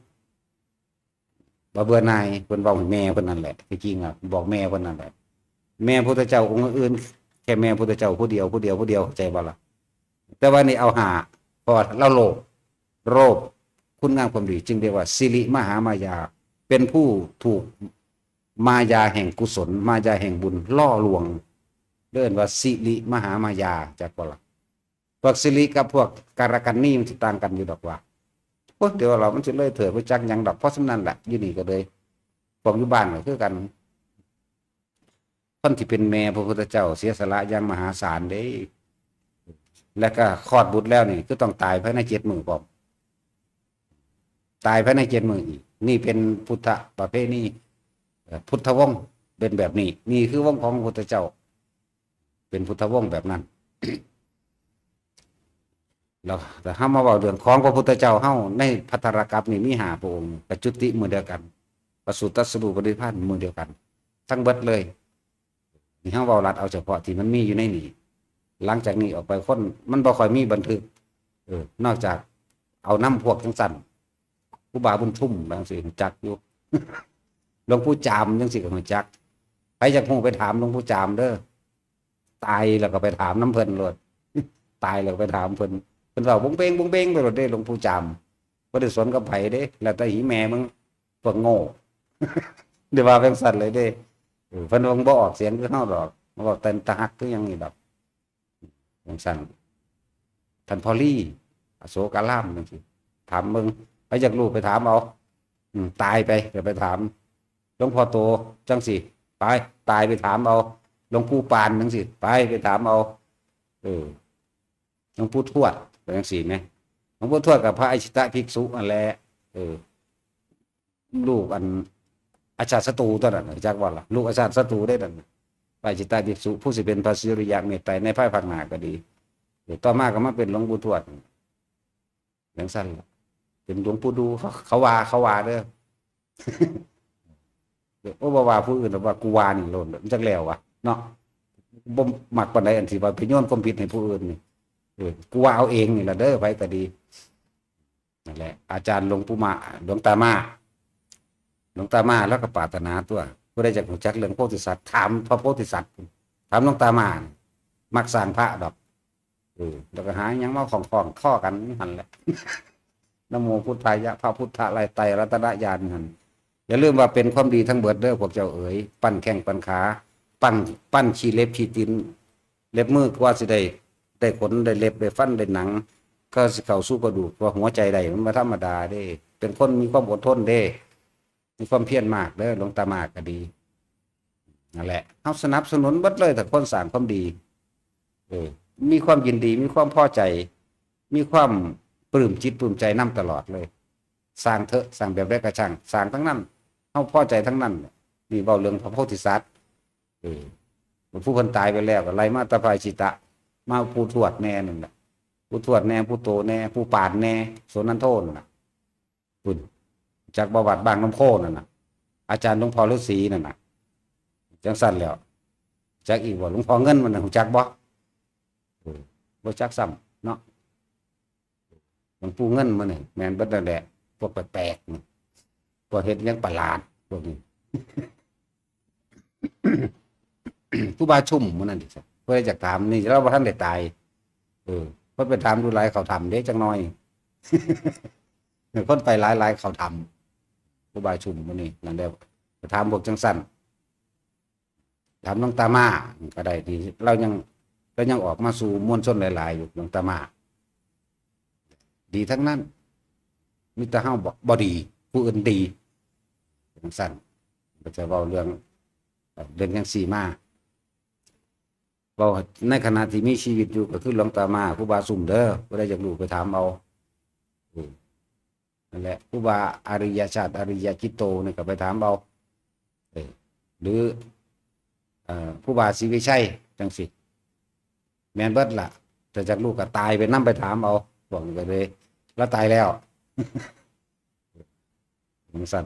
บ่เบื่อหน่ายเพิ่นเว้าให้แม่เพิ่นนั่นแหละที่จริงอ่ะบอกแม่เพิ่นนั่นแหละแม่พุทธเจ้าองค์อื่นแค่แม่พุทธเจ้าผู้เดียวใจบ่ล่ะแต่ว่านี่เอาหาเพราะเราโลภคุณงามความดีจึงเรียกว่าสิริมหามายาเป็นผู้ถูกมายาแห่งกุศลมายาแห่งบุญล่อลวงเรียกว่าสิริมหามายาจักบ่ล่ะพวกสิริกับพวกการกันนี่มันสิต่างกันอยู่ดอกว่าเดี๋ยวเรามันสิเลยเถิดไปจักหยังดอกเพราะฉะนั้นแหละอยู่นี่ก็เลยพวกอยู่บ้านก็คือกันคนที่เป็นแม่พระพุทธเจ้าเสียสละอย่างมหาศาลเด้แล้วก็คลอดบุตรแล้วนี่ก็ต้องตายภายใน7 มื้อพร้อมตายภายใน7 มื้ออีกนี่เป็นพุทธประเพณีพุทธวงศ์เป็นแบบนี้นี่คือวงของพระพุทธเจ้าเป็นพุทธวงศ์แบบนั้นแล้วแต่ห้ามาบอกเรื่องของพระพุทธเจ้าเฮาในภัทรกัปนี่มี5 พระองค์กับจุติมือเดียวกันประสูติตรัสรู้ปรินิพพานมือเดียวกันทั้งเบิดเลยนี่เฮาเว้ารัดเอาเฉพาะที่มันมีอยู่ในนี้หลังจากนี้ออกไปคนมันบ่ค่อยมีบันทึกนอกจากเอาน้ำพวกจังสั่นครูบาบุญชุ่มบางสิจักอยู่ หลวงปู่จามจังสิก็ฮู้จักไปจากฮู้ไปถามหลวงปู่จามเด้อตายแล้วก็ไปถามน้ำเพิ่นโลด ตายแล้วไปถามเพิ่นเว้าบงเบงไปโลดเด้หลวงปู่จามบ่ได้สนกับไผเด้แล้วแต่หีแม่มึงพวกโง่ เดี๋ยวว่าจังสั่นเลยเด้เพิ่นบ่ออกเสียงคือเฮาดอกมันบอกแต่ตะฮักคือหยังนี่ดอกจังซั่นท่านพอลี่อโศการามจังซี่ถามมึงไปจากลูกไปถามเอาตายไปเดี๋ยวไปถามหลวงพ่อโตจังสิไปตายไปถามเอาหลวงปู่ปานจังสิไปถามเอาหลวงปู่ทวดจังสิไหมหลวงปู่ทวดกับพระอชิตะภิกษุอันแหละลูกอันอาชาติศัตรูตัวนั้นจักว่าล่ะลูกอาชาติศัตรูได้ดังพระอชิตะภิกษุผู้สิเป็นพระสิริยะเมตไตรในภายภาคหน้าก็ดีต่อมาก็มาเป็นหลวงปู่ทวดจังซั่นเป็นหลวงปู่ดูเขาว่าเด้อ โอ้บ่ว่าผู้อื่นว่ากูว่านี่โลนจักแล้ววะเนาะบ่มักปานใดอันที่ว่าไปโยนความผิดให้ผู้อื่นนี่กูว่าเอาเองนี่ล่ะเด้อไปก็ดีนั่นแหละอาจารย์หลวงปู่มาหลวงตามาแล้วก็ปรารถนาตัวผู้ใดจักรู้จักเรื่องโพธิสัตว์ถามพระโพธิสัตว์ ถามหลวงตามานี่มักสร้างพระดอกแล้วก็หาหยังมาของข้อกันหันแหละนะโมพุทธายะพระพุทธะไรไตรรัตนญาณหันอย่าลืมว่าเป็นความดีทั้งเบิดเด้อพวกเจ้าเอ๋ยปั้นแข้งปั้นขาปั้นขี้เล็บขี้ตีนเล็บมือกว่าสิได้ขนได้เล็บได้ฟันได้หนังก็สิเข้าสู่กระดูกว่าหัวใจได้มันมาธรรมดาเด้เป็นคนมีความอดทนเด้มีความเพียรมากเด้อหลวงตามากก็ดีนั่นแหละเอาสนับสนุนเบิดเลยแต่คนสร้างความดีมีความยินดีมีความพอใจมีความปลื้มจิตปลื้มใจนำตลอดเลยสร้างเถอะสร้างแบบแรกกระช่างสร้างทั้งนั้นเอาพอใจทั้งนั้นนี่เบาเรื่องพระโพธิสัตว์ผู้คนตายไปแล้วก็ไล่มาตาภายจิตะมาผู้ทวดแน่นั่นแหละผู้ทวดแน่ผู้โตแน่ผู้ปาดแน่โสนันโทนน่ะคุณจากประวัติบางน้ำโคนั่นน่ะอาจารย์หลวงพ่อฤาษีนั่นน่ะจังสั้นแล้วจากอีกว่าหลวงพ่อเงินมันจักบ่จักซ้ำเนาะหลวงปู่เงินมันนี่แมนเบิดนั่นแหละพวกแปลกๆนี่พวกเฮ็ดยังประหลาดพวกนี้ ผู้บาชุ่มมันนั่นดิเพื่อจะถามนี่เราว่าท่านได้ตายเพื่อไปถามดูหลายเขาทำเด้จังน้อย คนไปหลายเขาทำผู้บาชุ่มมันนี่นั่นแหละไปถามพวกจังสั้นถามหลวงตามาก็ได้ดีเรายังออกมาสู่มวลชนหลายๆอยู่หลวงตามาดีทั้งนั้นมิตรเฮาบ่ดีผู้อื่นดีจังสั้นก็จะเว้าเรื่องจังสี่มาเว้าในขณะที่มีชีวิตอยู่ก็คือหลวงตามาผู้บาสุ่มเด้อบ่ได้อยากรู้ไปถามเอานั่นแหละผู้บาอริยชาติอริยจิตโตนี่ก็ไปถามเอาหรือผู้บาศรีวิชัยจังสิแม่นเบิดล่ะแต่จากลูกก็ตายไปนำไปถามเอาบอกไปเลยแล้วตายแล้วมันสั่น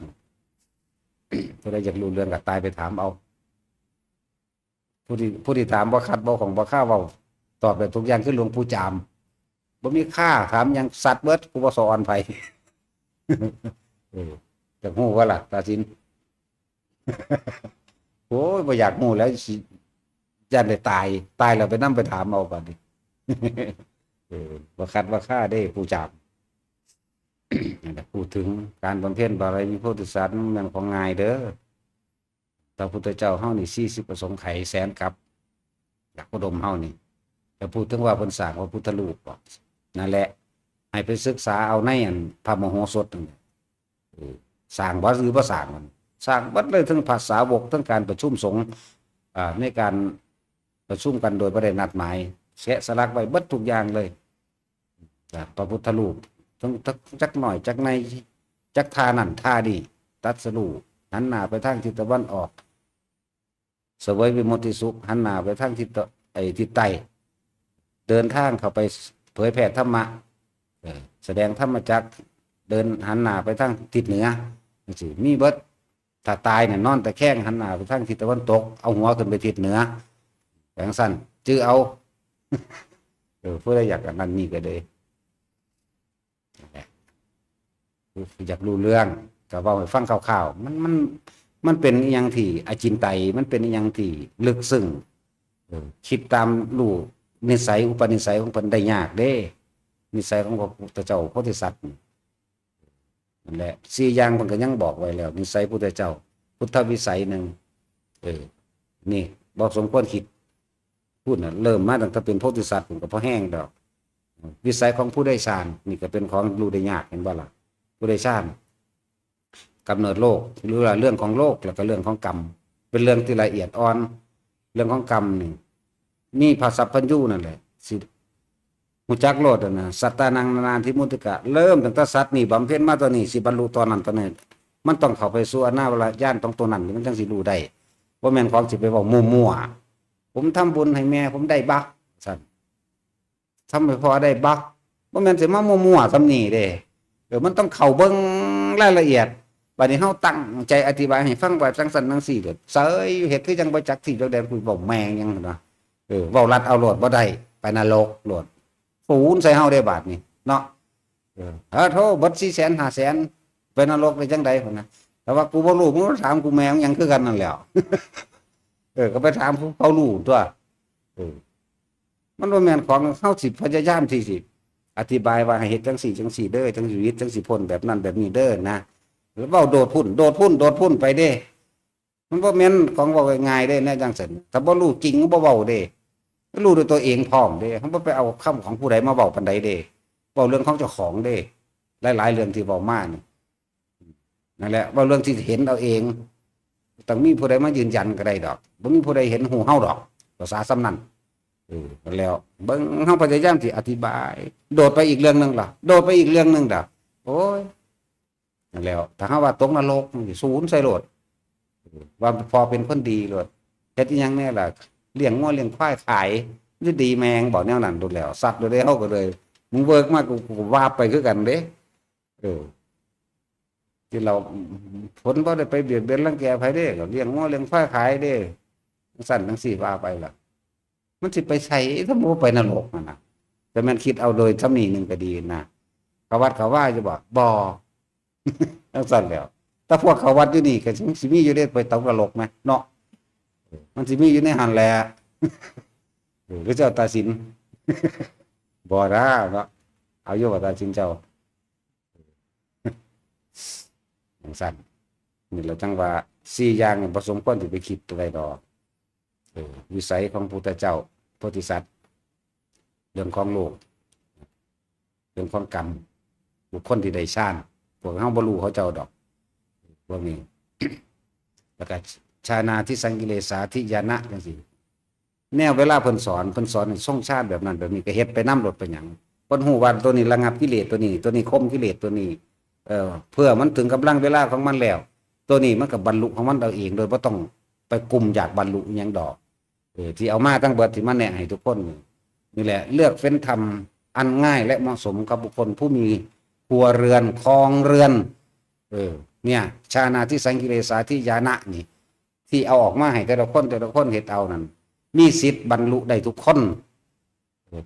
ผู้ใดอยากรู้เรื่องก็ตายไปถามเอาผู้ที่ถามบ่คัดบ่ของบ่ค่าเว้าตอบได้ทุกอย่างคือหลวงปู่จามบ่มีค่าถามหยังสัตว์เบิดกูบ่สอนไผจักฮู้ว่าล่ะตาสินโอ้ยบ่อยากฮู้แล้วสิย่านได้ตายแล้วไปนำไปถามเอาบัดนี้บ่คัดบ่ค่าเด้ปู่จามพูดถึงการบำเพ็ญบารมีโพธิสัตว์มันเป็นของง่ายเด้อพระพุทธเจ้าเฮานี่40ประสงค์ไขแสนกับอยากอุดมเฮานี่แต่พูดถึงว่าเพิ่นสร้างพระพุทธรูปนั่นแหละให้ไปศึกษาเอาในอันพระมโหสถนั่นสร้างบ่หรือบ่สร้างมันสร้างบัดเลยทั้งภาษาวกทั้งการประชุมสงฆ์ในการประชุมกันโดยบ่ได้นัดหมายแกะสลักไว้เบิดทุกอย่างเลยพระพุทธรูปทั้งจักหน่อยจักในจักท่านั่นท่านี่ตัดสรุหันหน้าไปทางทิศตะวันออกเสวยวิมุตติสุขหันหน้าไปทางทิศใต้เดินทางเข้าไปเผยแผ่ธรรมะแสดงธรรมจักรเดินหันหน้าไปทางทิศเหนือสิมีเบิดถ้าตายเนี่ยนอนแต่แข้งหันหน้าไปทางทิศตะวันตกเอาหัวขึ้นไปทิศเหนืออย่างสั้นจื้อเอาเพื่ออยากอันนั้นนี่ก็เลยอยากรู้เรื่องก็เว้าให้ฟังคร่าวๆมันเป็นอหย่างที่อจินไตยมันเป็นอหย่างที่ลึกซึ้งคิดตามรู้นิสัยอุปนิสัยของเพิ่นได้ยากเด้นิสัยของพระพุทธเจ้าโพธิสัตว์นั่นแหละ4อย่างเพิ่นก็ยังบอกไว้แล้วนิสัยพุทธเจ้าพุทธวิสัยหนึ่งนี่บ่สมควรคิดพูดน่ะเริ่มมาตั้งแต่เป็นโพธิสัตว์ผมก็พอแห้งดอกวิสัยของผู้ได้ฌานนี่ก็เป็นของรู้ได้ยากเห็นบ่ล่ะผู้ได้ฌานกำเนิดโลกหรือว่าเรื่องของโลกแล้วก็เรื่องของกรรมเป็นเรื่องที่ละเอียดอ่อนเรื่องของกรรมนี่มีภาษาพัญญูนั่นแหละสิหูจักโลดนะสัตตานังนานาธิมุติกะเริ่มตั้งแต่สัตว์นี่บำเพ็ญมาตัวนี้สิบรรลุตอนนั้นตอนนี้มันต้องเข้าไปสู่อนาวัลญาณตรงตัวนั้นมันจังสิรู้ได้บ่แม่นของสิไปเว้ามั่วๆผมทำบุญให้แม่ผมได้บักซั่นทำให้พ่อได้บักบ่แม่นสิมามั่วๆซำนี้เด้มันต้องเข้าเบิ่งรายละเอียดบัดนี้เฮาตั้งใจอธิบายให้ฟังแบบจังซั่นจังซี่เด้อเสยเฮ็ดคือจังบ่จักที่จักแดนคุยบ่แม่งหยังเนาะเว้ารัดเอาโลดบ่ได้ไปนรกโลดปูนใส่เฮาได้บาดนี้เนาะโทเบิด400,000 500,000ไปนรกได้จังได๋พุ่นน่ะแต่ว่ากูบ่รู้มึงถามกูแม่งหยังคือกันนั่นแหละ ก็ไปถามผู้เขารู้ตัวเออมันบ่แม่นของเฮาสิพยายามที่สิอธิบายว่าให้เฮ็ดจังซี่จังซี่เด้อจังชีวิตจังสิพ้นแบบนั้นแบบนี้เด้อนะแล้วเว้าโดดพุ่นโดดพุ่นโดดพุ่นไปเด้มันบ่แม่นของเว้าง่ายๆเด้แน่จังซั่นถ้าบ่รู้จริงบ่เว้าเด้รู้ด้วยตัวเองพร้อมเด้เฮาบ่ไปเอาคำของผู้ใดมาเว้าปานใดเด้เว้าเรื่องของเจ้าของเด้หลายๆเรื่องที่เว้ามานี่นั่นแหละเว้าเรื่องที่เห็นเอาเองต้องมีผู้ใดมายืนยันก็ได้ดอกบ่มีผู้ใดเห็นหูเฮาดอกภาษาสำนั้นแล้วเบิ่งเฮาพยายามที่อธิบายโดดไปอีกเรื่องนึงล่ะโดดไปอีกเรื่องนึงดอกโอ้ยนั่นแล้วถ้าเฮาว่าตกนรกศูนย์ใส่โลดว่าพอเป็นคนดีโลดเฮ็ดอีหยังแน่ล่ะเลี้ยงงัวเลี้ยงควายขายหรือดีแมงบ่แนวนั้นโดดแล้วสัตว์โดดได้เฮาก็เลยมึงเวิร์กมากกูว่าไปคือกันเด้ที่เราผลบ่ได้ไปเบียดเบียนรังแกไผเด้ก็เลี้ยงงัวเลี้ยงควายขายเด้สั่นจังซี่ว่าไปล่ะมันสิไปใส่ถ้าบ่ไปนรกนั่นน่ะแต่มันคิดเอาโดยทำนี่นึงก็ดีนะเขาวัดเขาว่าอยู่บ่จังซั่นแล้วถ้าพวกเขาวัดอยู่นี่ก็สิมีอยู่เด้ไปตกนรกมั้ยเนาะมันสิมีอยู่ในหันแหละหรือเจ้าตาสินบ่ล่ะเนาะเอาอยู่ว่าตาสินเจ้าจังซั่นนี่แหละจังว่า4อย่างนี่บ่สมควรสิไปคิดอะไรดอกวิสัยของพุทธเจ้าโพธิสัตว์เรื่องของโลกเรื่องของกรรมบุคคลที่ได้ฌานพวกเฮาบ่รู้เขาเจ้าดอกพวกนี้ แล้วก็ชานาทิสังกิเลสาทิญาณะจังซี่แนวเวลาเพิ่นสอนให้ทรงฌานแบบนั้นแบบนี้ก็เฮ็ดไปนำรถไปหยังเพิ่นฮู้ว่าตัวนี้ระงับกิเลสตัวนี้ข่มกิเลสตัวนี้เพื่อมันถึงกำลังเวลาของมันแล้วตัวนี้มันก็บรรลุของมันเอาเองโดยบ่ต้องไปกุมอยากบรรลุอิหยังดอกที่เอามาตั้งเบิดที่มาแนะให้ทุกคนนี่แหละเลือกเฟ้นธรรมอันง่ายและเหมาะสมกับบุคคลผู้มีครัวเรือนครองเรือนเนี่ยชานาที่สังกิเลสาที่ญาณะนี่ที่เอาออกมาให้แต่ละคนเฮ็ดเอานั่นมีสิทธิ์บรรลุได้ทุกคน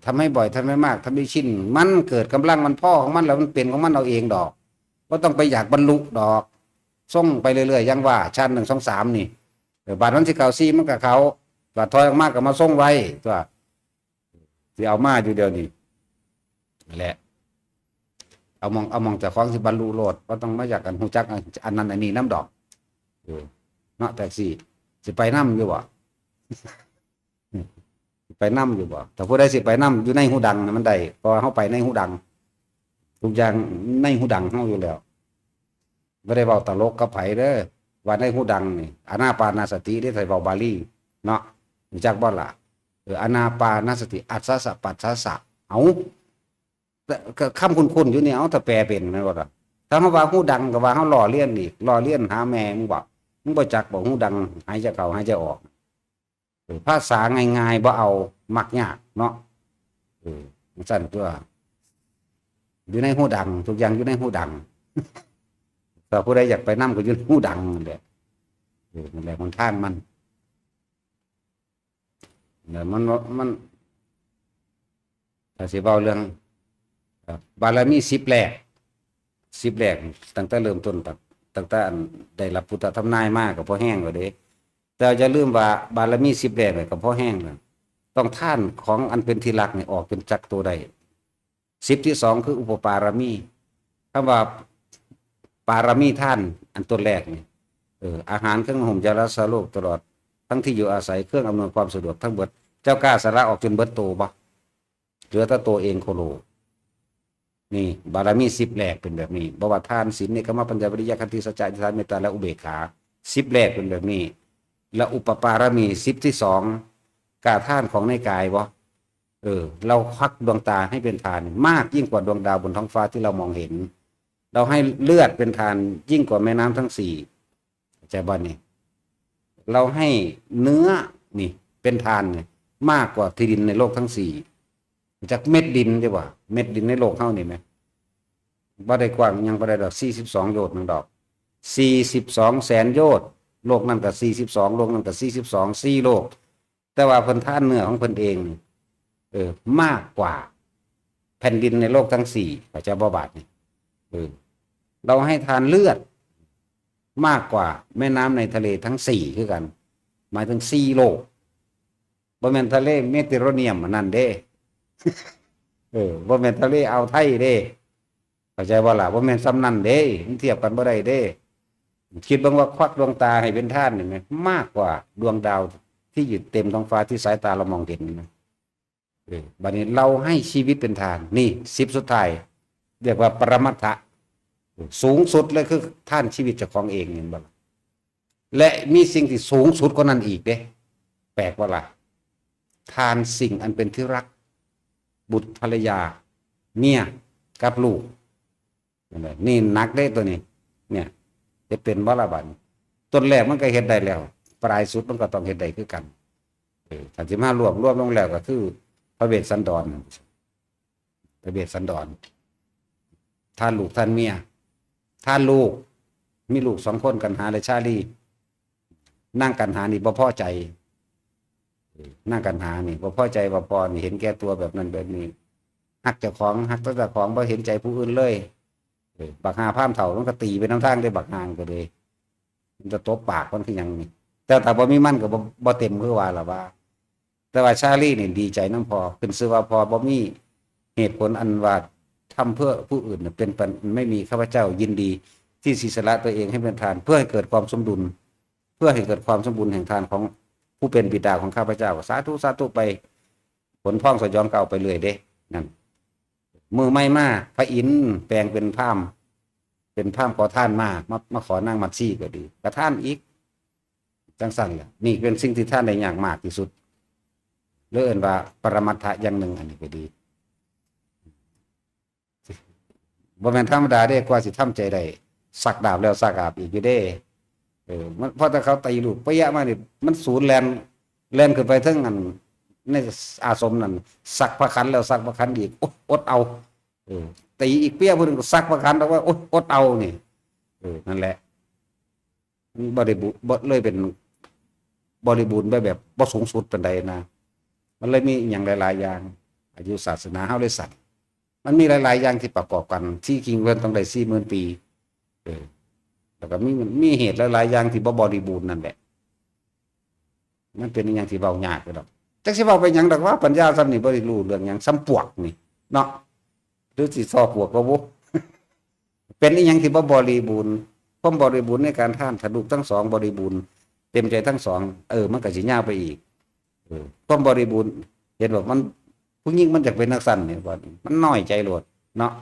ทำให้บ่อยทำให้มากทำให้ชินมันเกิดกำลังมันพ่อของมันแล้วมันเป็นของมันเอาเองดอกบ่ต้องไปอยากบรรลุดอกส่งไปเรื่อยๆอย่างว่าชั้น1 2 3นี่บาดวันที่เขา4มันก็เขาบาดถอยออกมาก็มาส่งไว้ตัวที่เอามาอยู่เดียวนี้แหละเอามองจากของสิบรรลุโลดก็ต้องมาอยากกันฮู้จักอันนั้นอันนี้น้ำดอกเนาะแต่สิไปน้ำอยู่บ่ไปน้ำอยู่บ่แต่ผู้ใดสิไปน้ำอยู่ในหูดังมันได้เพราะเฮาไปในหูดังทุกอย่างในหูดังเฮาอยู่แล้วบ่ได้เว้าตลกกับไผเด้อว่าในหูดังนี่อานาปานสติได้ใส่เว้าบาลีเนาะรู้จักบ่ล่ะอานาปานสติอัสสะสะปัสสะสะเอาแต่คำคุ้นๆอยู่นี่เอาถ้าแปลเป็นแม่นบ่ล่ะถ้าเฮาว่าหูดังก็ว่าเฮาล้อเลียนอีกล้อเลียนหาแม่มึงบ่จักบ่หูดังหายใจเข้าหายใจออกภาษาง่ายๆบ่เอามักยากเนาะสั่นตัวอยู่ในหูดังทุกอย่างอยู่ในหูดังถ้าผู้ใดอยากไปนำก็อยู่ในหูดังนั่นแหละนั่นแหละมันทางมันเนี่ยมันถ้าสิเว้าเรื่องบารมี10แรกตั้งแต่เริ่มต้นตั้งแต่ได้รับพุทธธรรมนายมาก็พอแห้งแล้วเด้แต่อย่าลืมว่าบารมี10แรกก็พอแห้งแล้วต้องท่านของอันเป็นที่รักนี่ออกเป็นจักตัวใด10ที่2คืออุปปารมีคำว่าปารมีท่านอันตัวแรกนี่อาหารเครื่องห่มยารักษาโรคตลอดทั้งที่อยู่อาศัยเครื่องอำนวยความสะดวกทั้งเบิดเจ้ากล้าสละออกจนเบิดโตบ่เหลือแต่ตัวเองโคโลนี่บารมี10แรกเป็นแบบนี้บ่ว่าทานศีลเนกขัมมะปัญญาวิริยะขันติสัจจะอธิษฐานเมตตาและอุเบกขา10แรกเป็นแบบนี้และอุปปารมี10ที่2กล้าท่านของในกายบ่เราควักดวงตาให้เป็นทานมากยิ่งกว่าดวงดาวบนท้องฟ้าที่เรามองเห็นเราให้เลือดเป็นทานยิ่งกว่าแม่น้ำทั้ง4ใจบ่นี่เราให้เนื้อนี่เป็นทานเนี่ยมากกว่าที่ดินในโลกทั้ง4จากเม็ดดินใช่ป่ะเม็ดดินในโลกเฮานี่ไหมบ่ได้กว้างยังบ่ได้ดอก42โยชน์นึงดอก42แสนโยชน์โลกนั้นก็42โลกนั้นก็42 4โลกแต่ว่าเพิ่นทานเนื้อของเพิ่นเองมากกว่าแผ่นดินในโลกทั้ง4พระเจ้าบ่บาทนี่เราให้ทานเลือดมากกว่าแม่น้ำในทะเลทั้ง4คือกัน หมายถึง4โลกบ่แม่นทะเลเมดิเตอร์เรเนียนอันนั้นเด้บ่แม่นทะเลอ่าวไทยเด้เข้าใจบ่ล่ะบ่แม่นซ้ำนั้นเด้มันเทียบกันบ่ได้เด้คิดเบิ่งว่าควักดวงตาให้เป็นทานนี่แม่มากกว่าดวงดาวที่อยู่เต็มท้องฟ้าที่สายตาเรามองเห็นนะบัดนี้เราให้ชีวิตเป็นทานนี่10สุดท้ายเรียกว่าปรมัตถะสูงสุดเลยคือท่านชีวิตเจ้าของเองเห็นบ่ล่ะและมีสิ่งที่สูงสุดกว่านั้นอีกเด้แปลกว่าล่ะทานสิ่งอันเป็นที่รักบุตรภรรยาเมียกับลูกนี่หนักได้ตัวนี้เนี่ยจะเป็นบ่ล่ะบัดต้นแรกมันก็เฮ็ดได้แล้วปลายสุดมันก็ต้องเฮ็ดได้คือกันถ้าสิมารวมลงแล้วก็คือพระเวสสันดรพระเวสสันดรท่านลูกท่านเมียท่านลูกมีลูก2คนกันหาและชาลีนั่งกันหานี่บ่พอใจนั่งกันหานี่บ่พอใจบ่พอนี่เห็นแก่ตัวแบบนั้นแบบนี้ฮักเจ้าของฮักเจ้าของบ่เห็นใจผู้อื่นเลยบักหาพามเฒ่ามันก็ตีไปน้ำทางได้บักหางก็เลยมันจะตบปากมันคือหยังนี่แต่ถ้าบ่มีมันก็บ่เต็มคือว่าล่ะว่าแต่ว่าชาลีนี่ดีใจนำพอขึ้นชื่อว่าพอบ่มีเหตุผลอันว่าทำเพื่อผู้อื่นเป็นไม่มีข้าพเจ้ายินดีที่สิสละตัวเองให้เป็นทานเพื่อให้เกิดความสมดุลเพื่อให้เกิดความสมบูรณ์แห่งทานของผู้เป็นบิดาของข้าพเจ้าสาธุสาธุไปผลพ้องสยองเก่าไปเลยเด้นั่นมือไม่มาพระอินทร์แปลงเป็นพราหมณ์ขอท่านมาขอนั่งมัดซี่ก็ดีกระท่านอีกจังสั่นแหละนี่เป็นสิ่งที่ท่านได้อย่างมากที่สุดเลื่อนว่าปรมัตถะอย่างหนึ่งอันนี้ก็ดีบ่แม่นธรรมดาเด้กว่าสิทำใจได้สักดาบแล้วสักดาบอีกอยู่เด้มันเพราะถ้าเขาตีลูกปะยะมานี่มันศูนย์แลนขึ้นไปถึงอันในอาสมนั่นสักพระขันแล้วสักพระขันอีกอดเอาตีอีกเปี้ยผู้นึงก็สักพระขันแล้วว่าอดเอานี่นั่นแหละบริบูรณ์เลยเป็นบริบูรณ์แบบบ่สูงสุดปานใดนะมันเลยมีอย่างหลายๆอย่างอายุศาสนาเฮาเลยสั่นมันมีหลายๆอย่างที่ประกอบกันที่จริงเพิ่นต้องได้ 40,000 ปีแล้วก็มีเหตุหลายๆอย่างที่บ่บริบูรณ์นั่นแหละมันเป็นอย่างที่เว้ายากดอกจักสิเว้าไปหยังดอกว่าปัญญาซ้ำนี่บ่ได้รู้เรื่องหยังซ้ำปวกนี่เนาะหรือสิซอปวกก็บ่ เป็นอีหยังที่บ่บริบูรณ์ความบริบูรณ์ในการท่านถ้าลูกทั้งสองบริบูรณ์เต็มใจทั้งสองมันก็สิยาวไปอีกความบริบูรณ์เห็นว่ามันผู้หญิงมันอยากเป็นนักสั่นนี่ว่ามันน้อยใจโลดเนาะ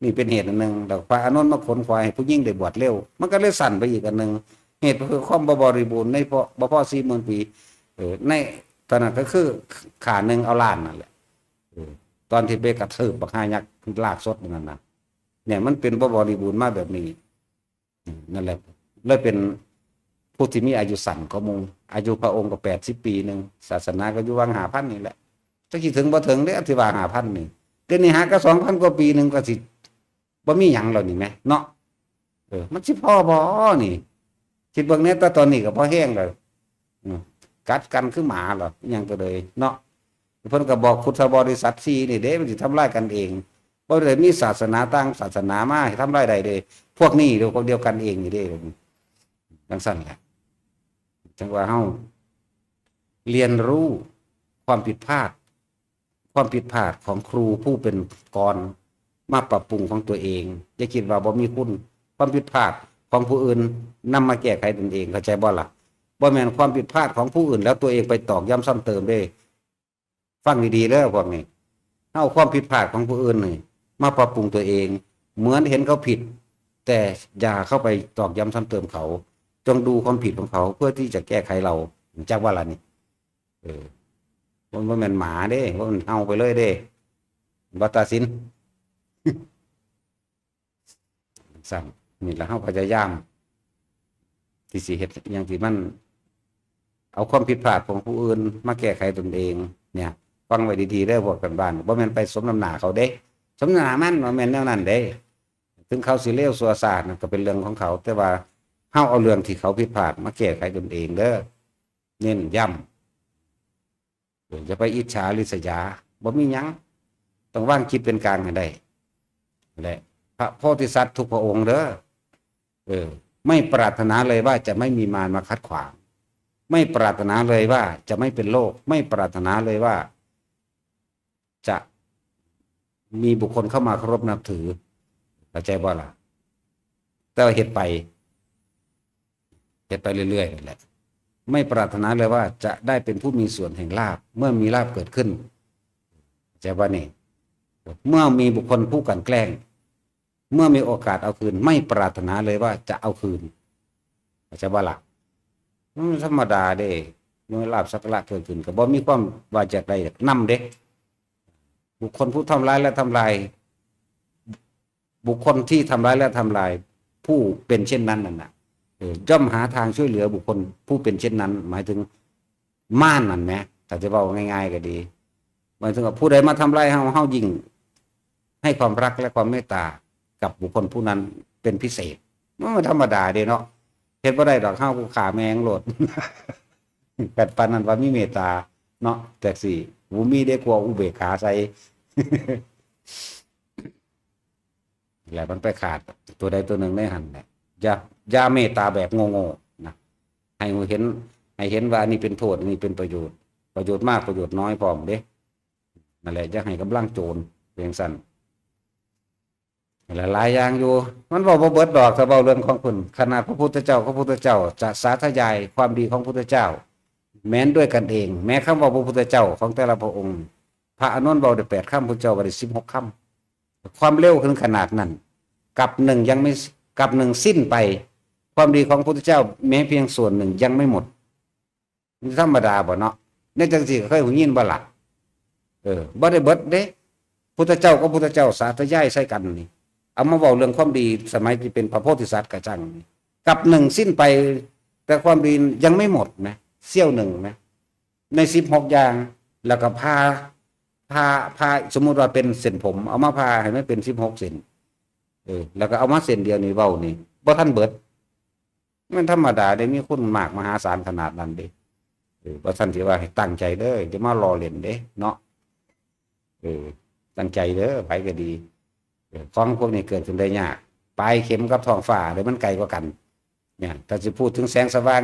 นี่เป็นเหตุอันหนึ่งดอกพระอานนท์มาขนควายให้ผู้หญิงได้บวชเร็วมันก็เลยสั่นไปอีกอันหนึ่งเหตุคือความบริบูรณ์ในบ่พอ 40,000 ปีในตอนนั้นก็คือขาหนึ่งเอาล้านนั่นแหละตอนที่ไปกระทืบบักหายักษ์ลากสดนั่นน่ะเนี่ยมันเป็นบ่บริบูรณ์มาแบบนี้นั่นแหละเลยเป็นผู้ที่มีอายุสั้นก็มงอายุพระองค์ก็80 ปีนึงศาสนาก็อยู่วาง5,000นี่แหละจักสิถึงบ่ถึงเด้อที่ว่า5,000นี่เดี๋ยวนี้หาก็2,000 กว่าปีนึงก็สิบ่มีหยังแล้วนี่แหมเนาะมันสิพอบ่นี่คิดเบิ่งแน่แต่ตอนนี้ก็พอแห้งแล้วกัดกันคือหมาหรอหยังก็เลยเนาะเพิ่นก็บอกพุทธบริษัท4นี่เด้มันสิทำลายกันเองบ่ได้มีศาสนาต่างศาสนามาให้ทำลายได้เด้พวกนี้เดียวกันเองนี่เด้จังซั่นแหละจังว่าเฮาเรียนรู้ความผิดพลาดของครูผู้เป็นกรมาปรับปรุงของตัวเองอย่าคิดว่าบ่มีคุณความผิดพลาดของผู้อื่นนำมาแก้ไขตนเองเข้าใจบ่ล่ะบ่แม่นความผิดพลาดของผู้อื่นแล้วตัวเองไปตอกย้ำซ้ำเติมเด้ฟังดีๆเด้อพวกนี้เอาความผิดพลาดของผู้อื่นนี่มาปรับปรุงตัวเองเหมือนเห็นเขาผิดแต่อย่าเข้าไปตอกย้ำซ้ำเติมเขาจงดูความผิดของเขาเพื่อที่จะแก้ไขเราจักว่าล่ะนี่มันบ่แม่นหมาเด้มันเอาไปเลยเด้บ่ตัดสินสั่งนี่ล่ะเฮาพยายามที่สิเฮ็ดอย่างที่มันเอาความผิดพลาดของผู้อื่นมาแก้ไขตนเองเนี่ยฟังไว้ดีๆเด้อพวกกันบ้านบ่แม่นไปสมน้ำหน้าเขาเด้สมน้ำหน้ามันบ่แม่นแนวนั้นเด้ถึงเขาสิเลวซัวซ่านั่นก็เป็นเรื่องของเขาแต่ว่าเฮาเอาเรื่องที่เขาผิดพลาดมาแก้ไขตนเองเด้อเน้นย้ำจะไปอิจฉาริษยาบ่มีหยังต้องวางจิตเป็นกลางให้ได้แหละพระโพธิสัตว์ทุกพระองค์เด้อไม่ปรารถนาเลยว่าจะไม่มีมารมาขัดขวาง ไม่ปรารถนาเลยว่าจะไม่เป็นโรคไม่ปรารถนาเลยว่าจะมีบุคคลเข้ามาเคารพนับถือเข้าใจบ่ล่ะแต่ว่าเฮ็ดไปเรื่อยๆนั่นแหละไม่ปรารถนาเลยว่าจะได้เป็นผู้มีส่วนแห่งลาภเมื่อมีลาภเกิดขึ้นเข้าใจบ่นี่เมื่อมีบุคคลผู้กลั่นแกล้งเมื่อมีโอกาสเอาคืนไม่ปรารถนาเลยว่าจะเอาคืนเข้าใจบ่ล่ะมันธรรมดาเด้เมื่อลาภสักการะเกิดขึ้นก็บ่มีความว่าจะได้นำเด้บุคคลผู้ทำร้ายและทำลายบุคคลที่ทำร้ายและทำลายผู้เป็นเช่นนั้นนั่นน่ะย่อมหาทางช่วยเหลือบุคคลผู้เป็นเช่นนั้นหมายถึงม่านนั่นแหมถ้าจะบอกง่ายๆก็ดีหมายถึงว่าผู้ใดมาทำร้ายเฮายิ่งให้ความรักและความเมตตากับบุคคลผู้นั้นเป็นพิเศษมันธรรมดาเด้เนาะเฮ็ดบ่ได้ดอกเฮาผู้ขาแมงโลด กัดปานนั้นว่ามีเมตตาเนาะแต่สิบ่มีได้กลัวอุเบกขาใส่ แล้วมันไปขาดตัวใดตัวหนึ่งในหันแหละอย่าเมตตาแบบโง่ๆนะให้เห็นว่านี่เป็นโทษนี่เป็นประโยชน์มากประโยชน์น้อยพร้อมเด้นั่นแหละจะให้กำลังโจรเพียงสั้นหลายอย่างอยู่มันบอกว่าเบิดดอกถ้าเว้าเรื่องของเพิ่นขนาดพระพุทธเจ้าจะสาธยายความดีของพระพุทธเจ้าแม้นด้วยกันเองแม้คำว่าพระพุทธเจ้าของแต่ละพระองค์พระอานนท์เว้าได้8คำพุทธเจ้าเว้าได้16คำความเร็วถึงขนาดนั้นกับหนึ่งยังไม่กับหนึ่งสิ้นไปความดีของพระพุทธเจ้าแม้เพียงส่วนหนึ่งยังไม่หมดธรรมดาบ่เนาะในจังซี่ก็เคยหูยินบ่ล่ะบ่ได้เบิดเด้พุทธเจ้าก็พุทธเจ้าสาธยายใส่กันนี่เอามาเว้าเรื่องความดีสมัยที่เป็นพระโพธิสัตว์กะจังกับหนึ่งสิ้นไปแต่ความดียังไม่หมดนะเสี้ยวหนึ่งนะใน16อย่างแล้วก็พาสมมุติว่าเป็นเส้นผมเอามาพาให้มันเป็น16เส้นแล้วก็เอามาเส้นเดียวนี่เว้านี่บ่ทันเบิดมันธรรมดาได้มีคุณมากมหาศาลขนาดนั้นเด้บ่ทันสิว่าให้ตั้งใจเด้อจะมารอเล่นเด้เนาะตั้งใจเด้อไปก็ดีของพวกนี้เกิดขึ้นได้ยากปลายเข็มกับท้องฟ้าเดี๋ยวมันไกลกว่ากันเนี่ยถ้าสิพูดถึงแสงสว่าง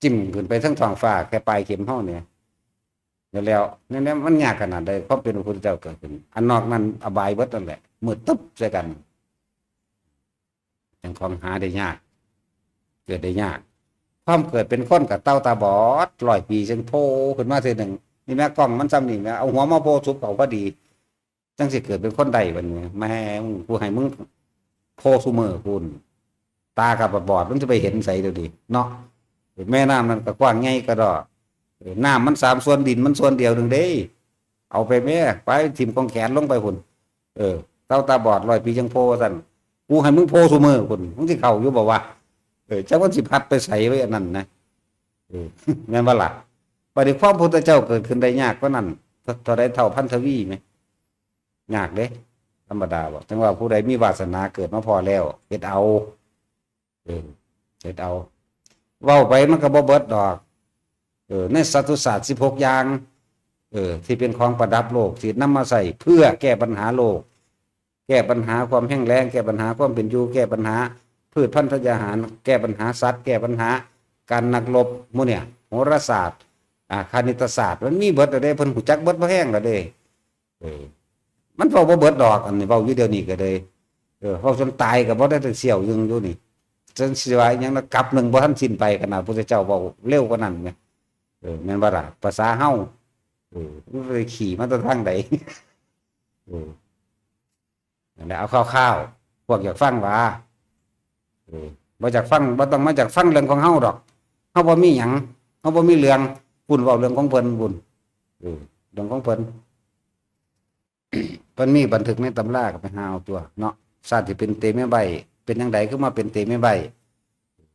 จิ้มขึ้นไปทั้งท้องฟ้าแค่ปลายเข็มเฮาเนี่ยแล้วนี่มันยากขนาดใดเพราะเป็นพระพุทธเจ้าเกิดขึ้นอันนอกนั้นอบายเบิดนั่นแหละมืดตึ๊บใส่กันจังของหาได้ยากเกิดได้ยากความเกิดเป็นคนกับเต้าตาบอด100 ปีจังโผล่ขึ้นมาทีหนึ่งนี่แม่กล้องมันซ้ำนี่แม่เอาหัวมาโผล่ซุบเขาก็ดีจังสิเกิดเป็นคนใดบัดนี้แม่กูให้มึงโผล่ซุมื้อคุณตากับบอดมันจะไปเห็นใสเดี๋ยวดิเนาะแม่น้ำนั้นก็กว้างใหญ่กระดอน้ำมัน3ส่วนดินมันส่วนเดียวนึงเด้เอาไปแม่ไปทิ่มกองแขนลงไปพุ่นเต้าตาบอด100 ปีจังโผล่ซั่นกูให้มึงโผล่ซุมื้อพุ่นมึงสิเข้าอยู่บ่วะจักว่าสิพัดไปใส่ไว้อันนั้นนะแม่นบ่ล่ะปฏิความพุทธเจ้าเกิดขึ้นได้ยากกว่านั้นเท่าใดเท่าพันทวีไหมยากเด้ธรรมดาบ่จังว่าผู้ใดมีวาสนาเกิดมาพอแล้วเฮ็ดเอาเฮ็ดเอาเว้าไปมันก็บ่เบิดดอกในสัตตุศาสตร์16อย่างที่เป็นของประดับโลกที่นำมาใส่เพื่อแก้ปัญหาโลกแก้ปัญหาความแห้งแล้งแก้ปัญหาความเป็นอยู่แก้ปัญหาพืชพันธุ์ธัญญาหารแก้ปัญหาสัตว์แก้ปัญหาการนักรบหมู่เนี่ยโหราศาสตร์คณิตศาสตร์มันมีเบิดแล้วเด้เพิ่นฮู้จักเบิดบ่แห้งแล้วเด้มันเว้าบ่เบิดดอกอันนี้เว้าอยู่เดี๋ยวนี้ก็เลยเว้าจนตายก็บ่ได้ถึงเสี้ยวยึงอยู่นี่จนสิว่าหยังละกับหนึ่งบ่ทันสิ้นไปขนาดพุทธเจ้าเว้าเร็วกว่านั้นแหมแม่นบ่ล่ะภาษาเฮามันไปขี่มาแต่ทางใดนั่นแหละเอาคร่าวๆพวกอยากฟังว่าบ่จากฟังบ่ต้องมาจากฟังเรื่องของเฮาดอกเฮาบ่มีหยังเฮาบ่มีเรื่องปุ่นเว้าเรื่องของเพิ่นบุญเรื่องของเพิ่น เพิ่นมีบันทึกในตำราก็ไปหาเอาตัวเนาะชาติที่เป็นเตแม่ใบเป็นจังได๋คือมาเป็นเตแม่ใบ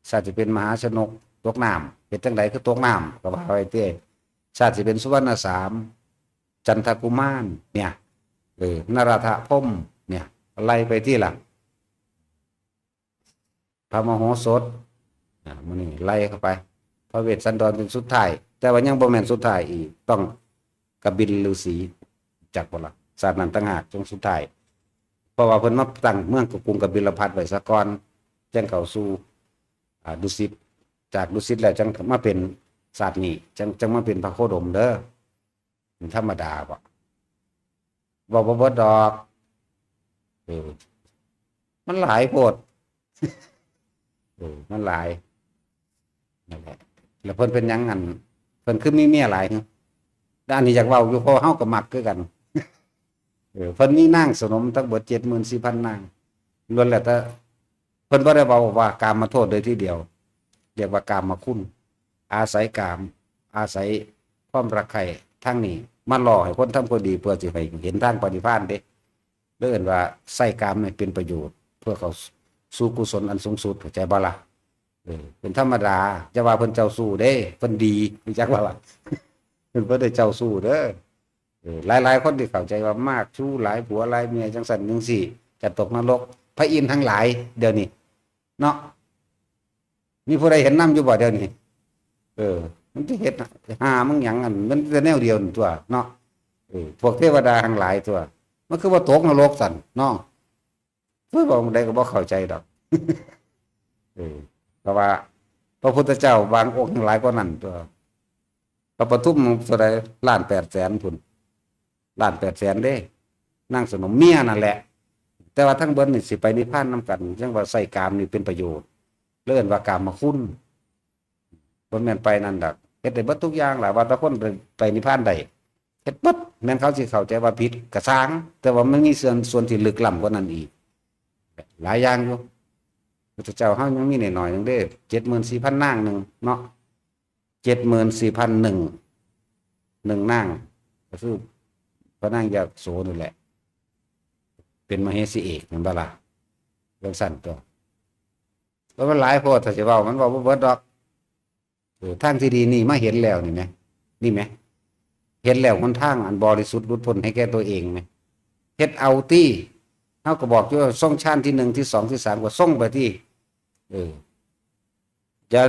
ชาติที่เป็นมหาชนกตกน้ำเป็นจังได๋คือตกน้ำก็ว่าไว้เต้ชาติที่เป็นสุวรรณสามจันทกุมารเนี่ยนราธพรหมเนี่ยไล่ไปที่หลังพระมโหสถมันนี่ไล่เข้าไปพระเวสสันดรเป็นสุดท้ายแต่ว่ายังบ่แม่นสุดท้ายอีกต้องกบิลฤาษีจักบ่ล่ะศาสตร์นั้นต่างหากจงสุดท้ายเพราะว่าเพิ่นมาตั้งเมืองกรุงกบิลพัสไว้ซะก่อนจังเข้าสู่ดุสิตจากดุสิตแล้วจังมาเป็น ศาสตร์นี้จังมาเป็นพระโคดมเด้อมันธรรมดาบ่บ่เบิดดอกเออมันหลายโพดมันหลายนั่นแหละแล้วเพิ่นเป็นหยังงั้นเพิ่นคือมีเมียหลายด้านนี้อยากเว้าอยู่พอเฮาก็มักคือกันเพิ่นมีนางสนมทั้งเบิด 74,000 นางล้วนแล้วแต่เพิ่นบ่ได้เว้าว่ากามมาโทษเลยทีเดียวเรียกว่ากามมาคุณอาศัยกามอาศัยความรักใคร่ทางนี้มาล่อให้คนทำคนดีเพื่อสิให้เห็นทางปฏิภาณเด้เอิ้นว่าใช้กามให้เป็นประโยชน์เพื่อเขาสู่กุศลอันสูงสุดเข้าใจบ่ล่ะเป็นธรรมดาจะว่าเพิ่นเจ้าสู้เด้เพิ่นดีรู้จักบ่ล่ะเพิ่นบ่ได้เจ้าสู้เด้อหลายๆคนที่เข้าใจว่ามากชู้หลายผัวหลายเมียจังซั่นจังซี่จะตกนรกพระอินทร์ทั้งหลายเดี๋ยวนี้เนาะมีผู้ใดเห็นนำอยู่บ่เดี๋ยวนี้มันสิเฮ็ดหามึงหยังอันมันแต่แนวเดียวนี่ตัวเนาะพวกเทวดาทั้งหลายตัวมันคือว่าตกนรกสั่นเนาะเพิ่นบอกได้ก็บ่เข้าใจดอกเพราะว่าพระพุทธเจ้าบางองค์หลายกว่านั้นตัวพระปทุมเท่าใด1,800,000พุ่น1,800,000เด้นางสนมเมียนั่นแหละแต่ว่าทั้งเบิดนี่สิไปนิพพานนำกันจังว่าใส่กามนี่เป็นประโยชน์เอิ้นว่ากามคุณบ่แม่นไปนั่นดอกเฮ็ดได้เบิดทุกอย่างล่ะว่าแต่คนไปนิพพานได้เฮ็ดเบิดแม่นเขาสิเข้าใจว่าผิดก็สร้างแต่ว่ามันมีส่วนที่ลึกล้ำกว่านั้นอีกหลายอย่างอยู่พระเจ้าเฮายังมีน้อยๆนึงเด้ 74,000 นางนึงเนาะ 74,001 นางก็คือพระนางยโสนั่นแหละเป็นมเหสีเอกแม่นบ่ล่ะเรื่องสั้นตัวแล้วมันหลายโพดถ้าสิเว้ามันเว้าบ่เบิดดอกทางที่ดีนี่มาเห็นแล้วนี่แหมนี่แหมเห็นแล้วหนทางอันบริสุทธิ์หลุดพ้นให้แก่ตัวเองแหมเฮ็ดเอาติเฮาก็บอกอยู่ว่าส่งชาติที่1ที่2ที่3ก็ส่งไปที่จะ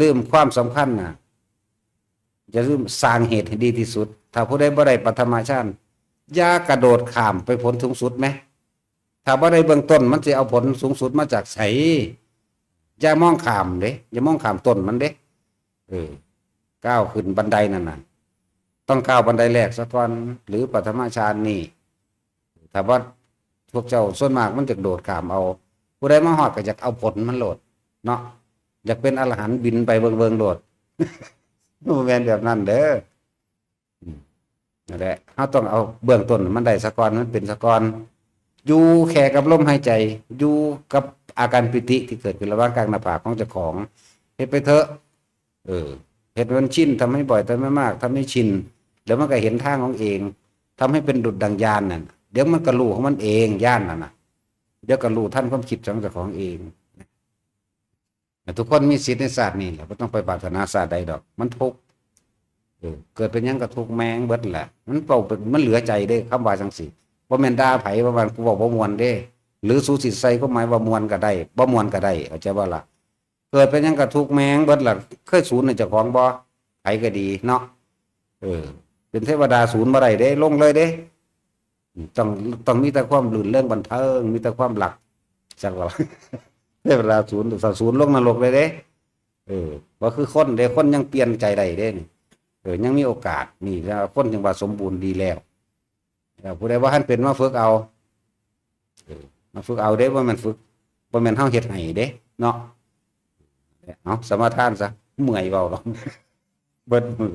ลืมความสำคัญน่ะจะลืมสร้างเหตุให้ดีที่สุดถ้าผู้ใดบ่ได้ปฐมฌานอย่ากระโดดข้ามไปผลสูงสุดแหมถ้าบ่ได้เบื้องต้นมันสิเอาผลสูงสุดมาจากไสอย่ามองข้ามเด้อย่ามองข้ามต้นมันเด้ก้าวขึ้นบันไดนั่นน่ะต้องก้าวบันไดแรกซะก่อนหรือปฐมฌานนี่ถ้าว่าพวกเจ้าส่วนมากมันจะโดดข้ามเอาผู้ใดมาฮอดก็อยากเอาผลมันโลดเนาะอยากเป็นอรหันต์บินไปเบิ่งๆโลดบ่แม่นแบบนั้นเด้อนั่นแหละเฮาต้องเอาเบื้องต้นมันได้ซะก่อนมันเป็นซะก่อนอยู่แค่กับลมหายใจอยู่กับอาการปิติที่เกิดขึ้นระหว่างกลางหน้าผากของเจ้าของเฮ็ดไปเถอะเฮ็ดมันชินทำให้บ่อยทำให้มากทำให้ชินเดี๋ยวมันก็เห็นทางของเองทำให้เป็นดุจดังญาณนั่นเดี๋ยวมันก็รู้ของมันเองญาณนั่นน่ะเดี๋ยวก็รู้ท่านความคิดของเจ้าของเองทุกคนมีสิทธิ์ในศาสตร์นี่แหละบ่ต้องไปปรารถนาศาสตร์ใดดอกมันทุกข์เกิดเป็นหยังก็ทุกข์แม่งเบิดแหละมันเปล่ามันเหลือใจเด้คำว่าจังซี่บ่แม่นด่าไผว่ามันกูบอกบ่ม่วนเด้หรือสู่สิใส่ก็หมายว่าม่วนก็ได้บ่ม่วนก็ได้เข้าใจบ่ล่ะเกิดเป็นหยังก็ทุกข์แม่งเบิดล่ะเคยสูญในเจ้าของบ่ไผก็ดีเนาะเป็นเทวดาสูญบ่ได้เด้ลงเลยเด้ต้องมีแต่ความลื่นเริงบันเทิงมีแต่ความหลักจักว่าเทวดาสูญลงนรกเลยเด้บ่คือคนเด้คนยังเปลี่ยนใจได้เด้นี่ยังมีโอกาสนี่แล้วคนจังว่าสมบูรณ์ดีแล้วผู้ใดว่าท่านเป็นมาฝึกเอามาฝึกเอาเด้ว่ามันฝึกบ่แม่นเฮาเฮ็ดให้เด้เนาะเอาสมาทานซะเมื่อยเว้าหรอกเบิดมือ